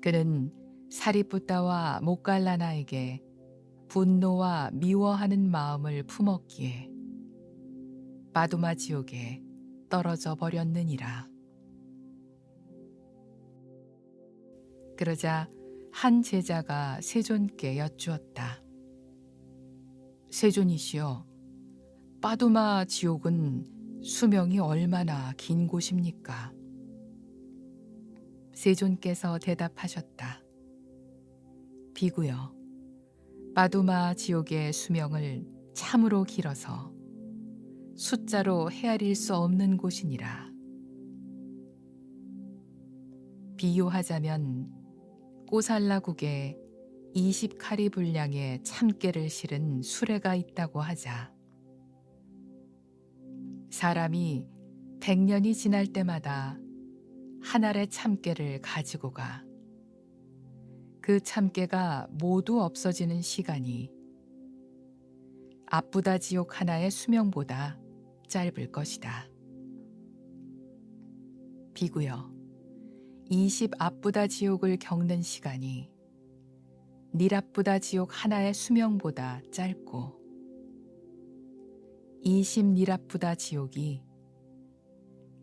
그는 사리뿌따와 목갈라나에게 분노와 미워하는 마음을 품었기에 바두마 지옥에 떨어져 버렸느니라. 그러자 한 제자가 세존께 여쭈었다. 세존이시여, 바두마 지옥은 수명이 얼마나 긴 곳입니까? 세존께서 대답하셨다. 비구여, 바두마 지옥의 수명을 참으로 길어서 숫자로 헤아릴 수 없는 곳이니라. 비유하자면 꼬살라국에 20카리 분량의 참깨를 실은 수레가 있다고 하자. 사람이 100년이 지날 때마다 한 알의 참깨를 가지고 가. 그 참깨가 모두 없어지는 시간이 아쁘다 지옥 하나의 수명보다 짧을 것이다. 비구여, 20 아쁘다 지옥을 겪는 시간이 닐아쁘다 지옥 하나의 수명보다 짧고 20 닐아쁘다 지옥이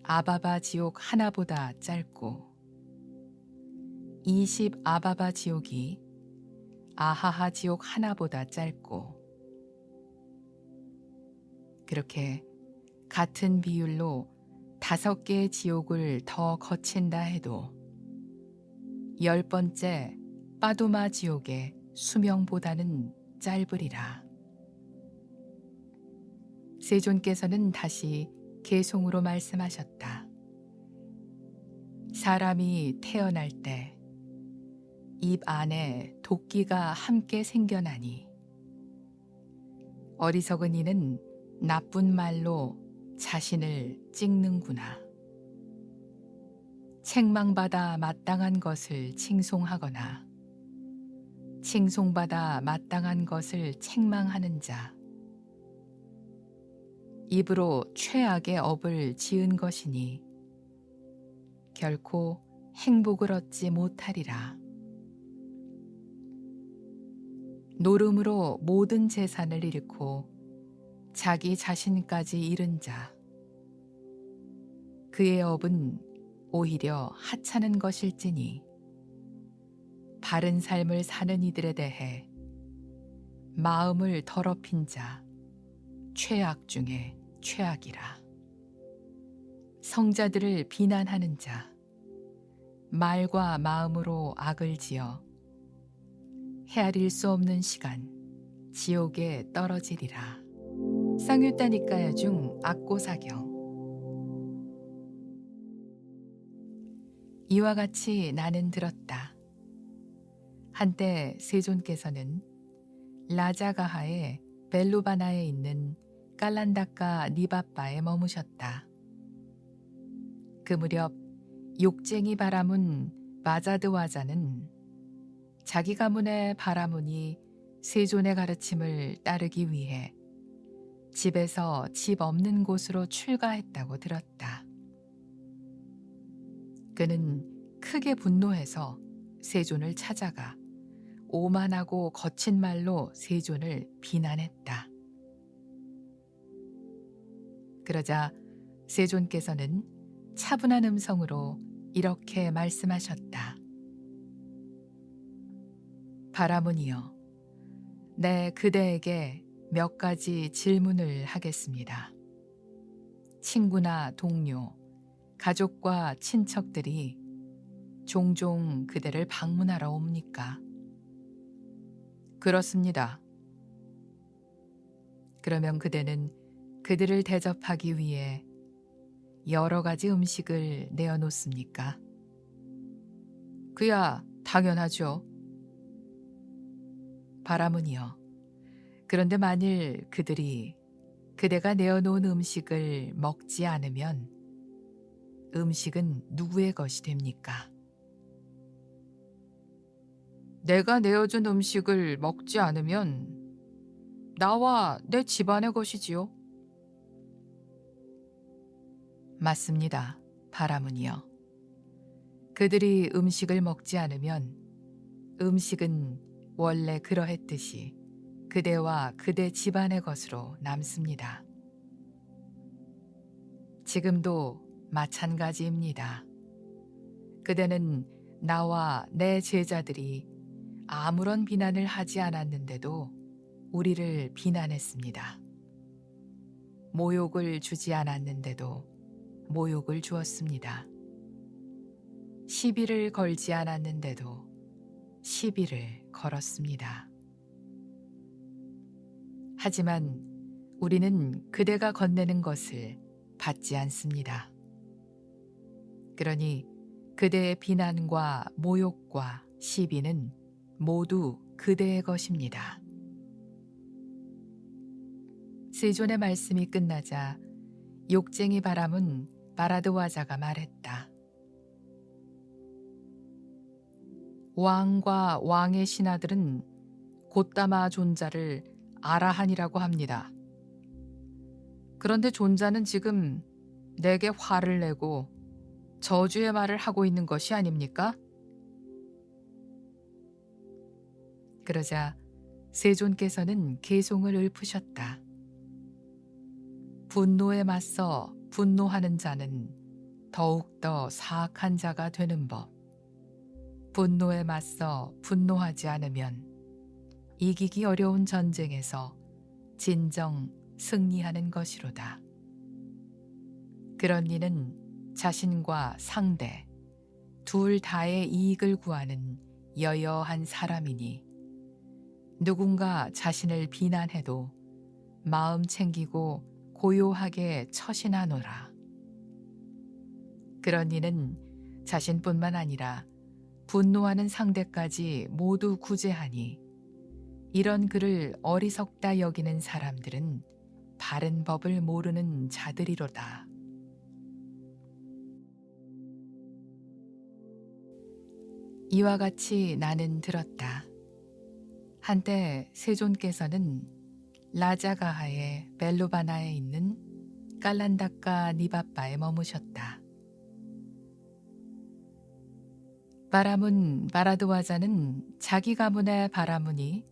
아바바 지옥 하나보다 짧고 20 아바바 지옥이 아하하 지옥 하나보다 짧고 그렇게 같은 비율로 5개의 지옥을 더 거친다 해도 10번째 바두마 지옥의 수명보다는 짧으리라. 세존께서는 다시 개송으로 말씀하셨다. 사람이 태어날 때 입 안에 도끼가 함께 생겨나니 어리석은 이는 나쁜 말로 자신을 찍는구나. 책망받아 마땅한 것을 칭송하거나 칭송받아 마땅한 것을 책망하는 자, 입으로 최악의 업을 지은 것이니 결코 행복을 얻지 못하리라. 노름으로 모든 재산을 잃고 자기 자신까지 잃은 자, 그의 업은 오히려 하찮은 것일지니 바른 삶을 사는 이들에 대해 마음을 더럽힌 자, 최악 중에 최악이라. 성자들을 비난하는 자, 말과 마음으로 악을 지어 헤아릴 수 없는 시간 지옥에 떨어지리라. 쌍유따니까야 중 악고사경. 이와 같이 나는 들었다. 한때 세존께서는 라자가하의 벨루바나에 있는 깔란다카 니바빠에 머무셨다. 그 무렵 욕쟁이 바라문 마자드와자는 자기 가문의 바라문이 세존의 가르침을 따르기 위해 집에서 집 없는 곳으로 출가했다고 들었다. 그는 크게 분노해서 세존을 찾아가 오만하고 거친 말로 세존을 비난했다. 그러자 세존께서는 차분한 음성으로 이렇게 말씀하셨다. 바라문이여, 내 그대에게 몇 가지 질문을 하겠습니다. 친구나 동료, 가족과 친척들이 종종 그대를 방문하러 옵니까? 그렇습니다. 그러면 그대는 그들을 대접하기 위해 여러 가지 음식을 내어놓습니까? 그야 당연하죠. 바라문이여, 그런데 만일 그들이 그대가 내어놓은 음식을 먹지 않으면 음식은 누구의 것이 됩니까? 내가 내어준 음식을 먹지 않으면 나와 내 집안의 것이지요. 맞습니다. 바라문이여. 그들이 음식을 먹지 않으면 음식은 원래 그러했듯이 그대와 그대 집안의 것으로 남습니다. 지금도 마찬가지입니다. 그대는 나와 내 제자들이 아무런 비난을 하지 않았는데도 우리를 비난했습니다. 모욕을 주지 않았는데도 모욕을 주었습니다. 시비를 걸지 않았는데도 시비를 걸었습니다. 하지만 우리는 그대가 건네는 것을 받지 않습니다. 그러니 그대의 비난과 모욕과 시비는 모두 그대의 것입니다. 세존의 말씀이 끝나자 욕쟁이 바람은 바라드와자가 말했다. 왕과 왕의 신하들은 곧다마 존자를 아라한이라고 합니다. 그런데 존자는 지금 내게 화를 내고 저주의 말을 하고 있는 것이 아닙니까? 그러자 세존께서는 개송을 읊으셨다. 분노에 맞서 분노하는 자는 더욱더 사악한 자가 되는 법. 분노에 맞서 분노하지 않으면 이기기 어려운 전쟁에서 진정 승리하는 것이로다. 그런 이는 자신과 상대 둘 다의 이익을 구하는 여여한 사람이니 누군가 자신을 비난해도 마음 챙기고 고요하게 처신하노라. 그런 이는 자신뿐만 아니라 분노하는 상대까지 모두 구제하니 이런 그를 어리석다 여기는 사람들은 바른 법을 모르는 자들이로다. 이와 같이 나는 들었다. 한때 세존께서는 라자가하의 벨루바나에 있는 깔란다카 니바바에 머무셨다. 바라문 바라드와자는 자기 가문의 바라문이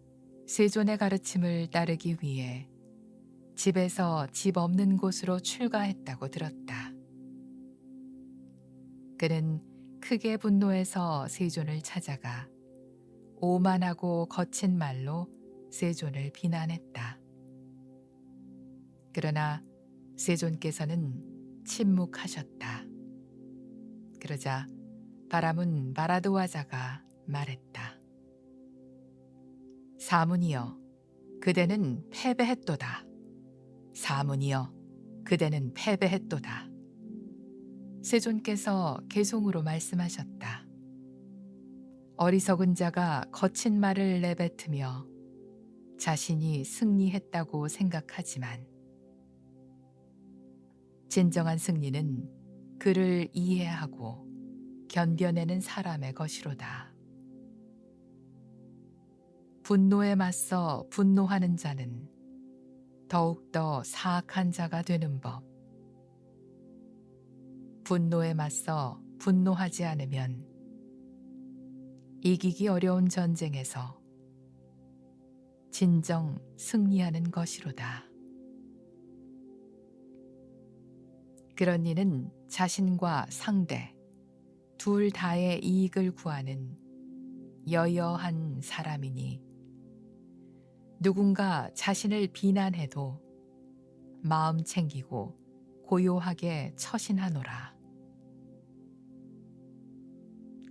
세존의 가르침을 따르기 위해 집에서 집 없는 곳으로 출가했다고 들었다. 그는 크게 분노해서 세존을 찾아가 오만하고 거친 말로 세존을 비난했다. 그러나 세존께서는 침묵하셨다. 그러자 바라문 바라드와자가 말했다. 사문이여, 그대는 패배했도다. 사문이여, 그대는 패배했도다. 세존께서 개송으로 말씀하셨다. 어리석은 자가 거친 말을 내뱉으며 자신이 승리했다고 생각하지만 진정한 승리는 그를 이해하고 견뎌내는 사람의 것이로다. 분노에 맞서 분노하는 자는 더욱더 사악한 자가 되는 법. 분노에 맞서 분노하지 않으면 이기기 어려운 전쟁에서 진정 승리하는 것이로다. 그런 이는 자신과 상대 둘 다의 이익을 구하는 여여한 사람이니 누군가 자신을 비난해도 마음 챙기고 고요하게 처신하노라.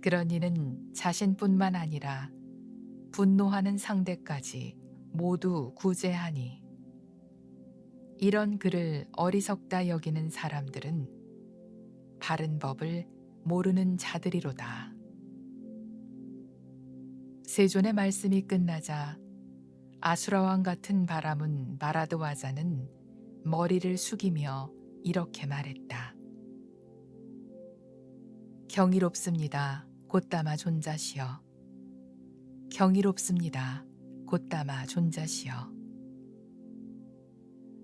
그런 이는 자신뿐만 아니라 분노하는 상대까지 모두 구제하니 이런 그를 어리석다 여기는 사람들은 바른 법을 모르는 자들이로다. 세존의 말씀이 끝나자 아수라왕 같은 바라문 바라드와자는 머리를 숙이며 이렇게 말했다. 경이롭습니다. 곧다마 존자시여. 경이롭습니다. 곧다마 존자시여.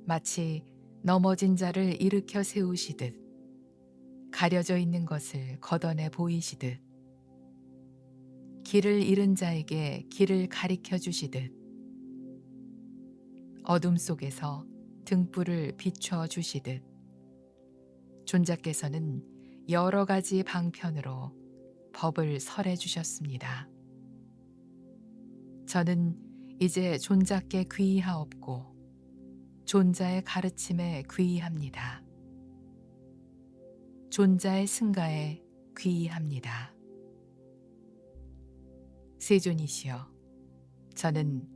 마치 넘어진 자를 일으켜 세우시듯 가려져 있는 것을 걷어내 보이시듯 길을 잃은 자에게 길을 가리켜 주시듯 어둠 속에서 등불을 비춰 주시듯 존자께서는 여러 가지 방편으로 법을 설해 주셨습니다. 저는 이제 존자께 귀의하옵고 존자의 가르침에 귀의합니다. 존자의 승가에 귀의합니다. 세존이시여, 저는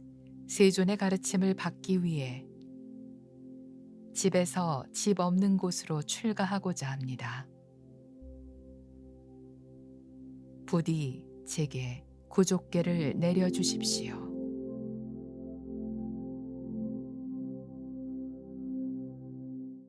세존의 가르침을 받기 위해 집에서 집 없는 곳으로 출가하고자 합니다. 부디 제게 구족계를 내려주십시오.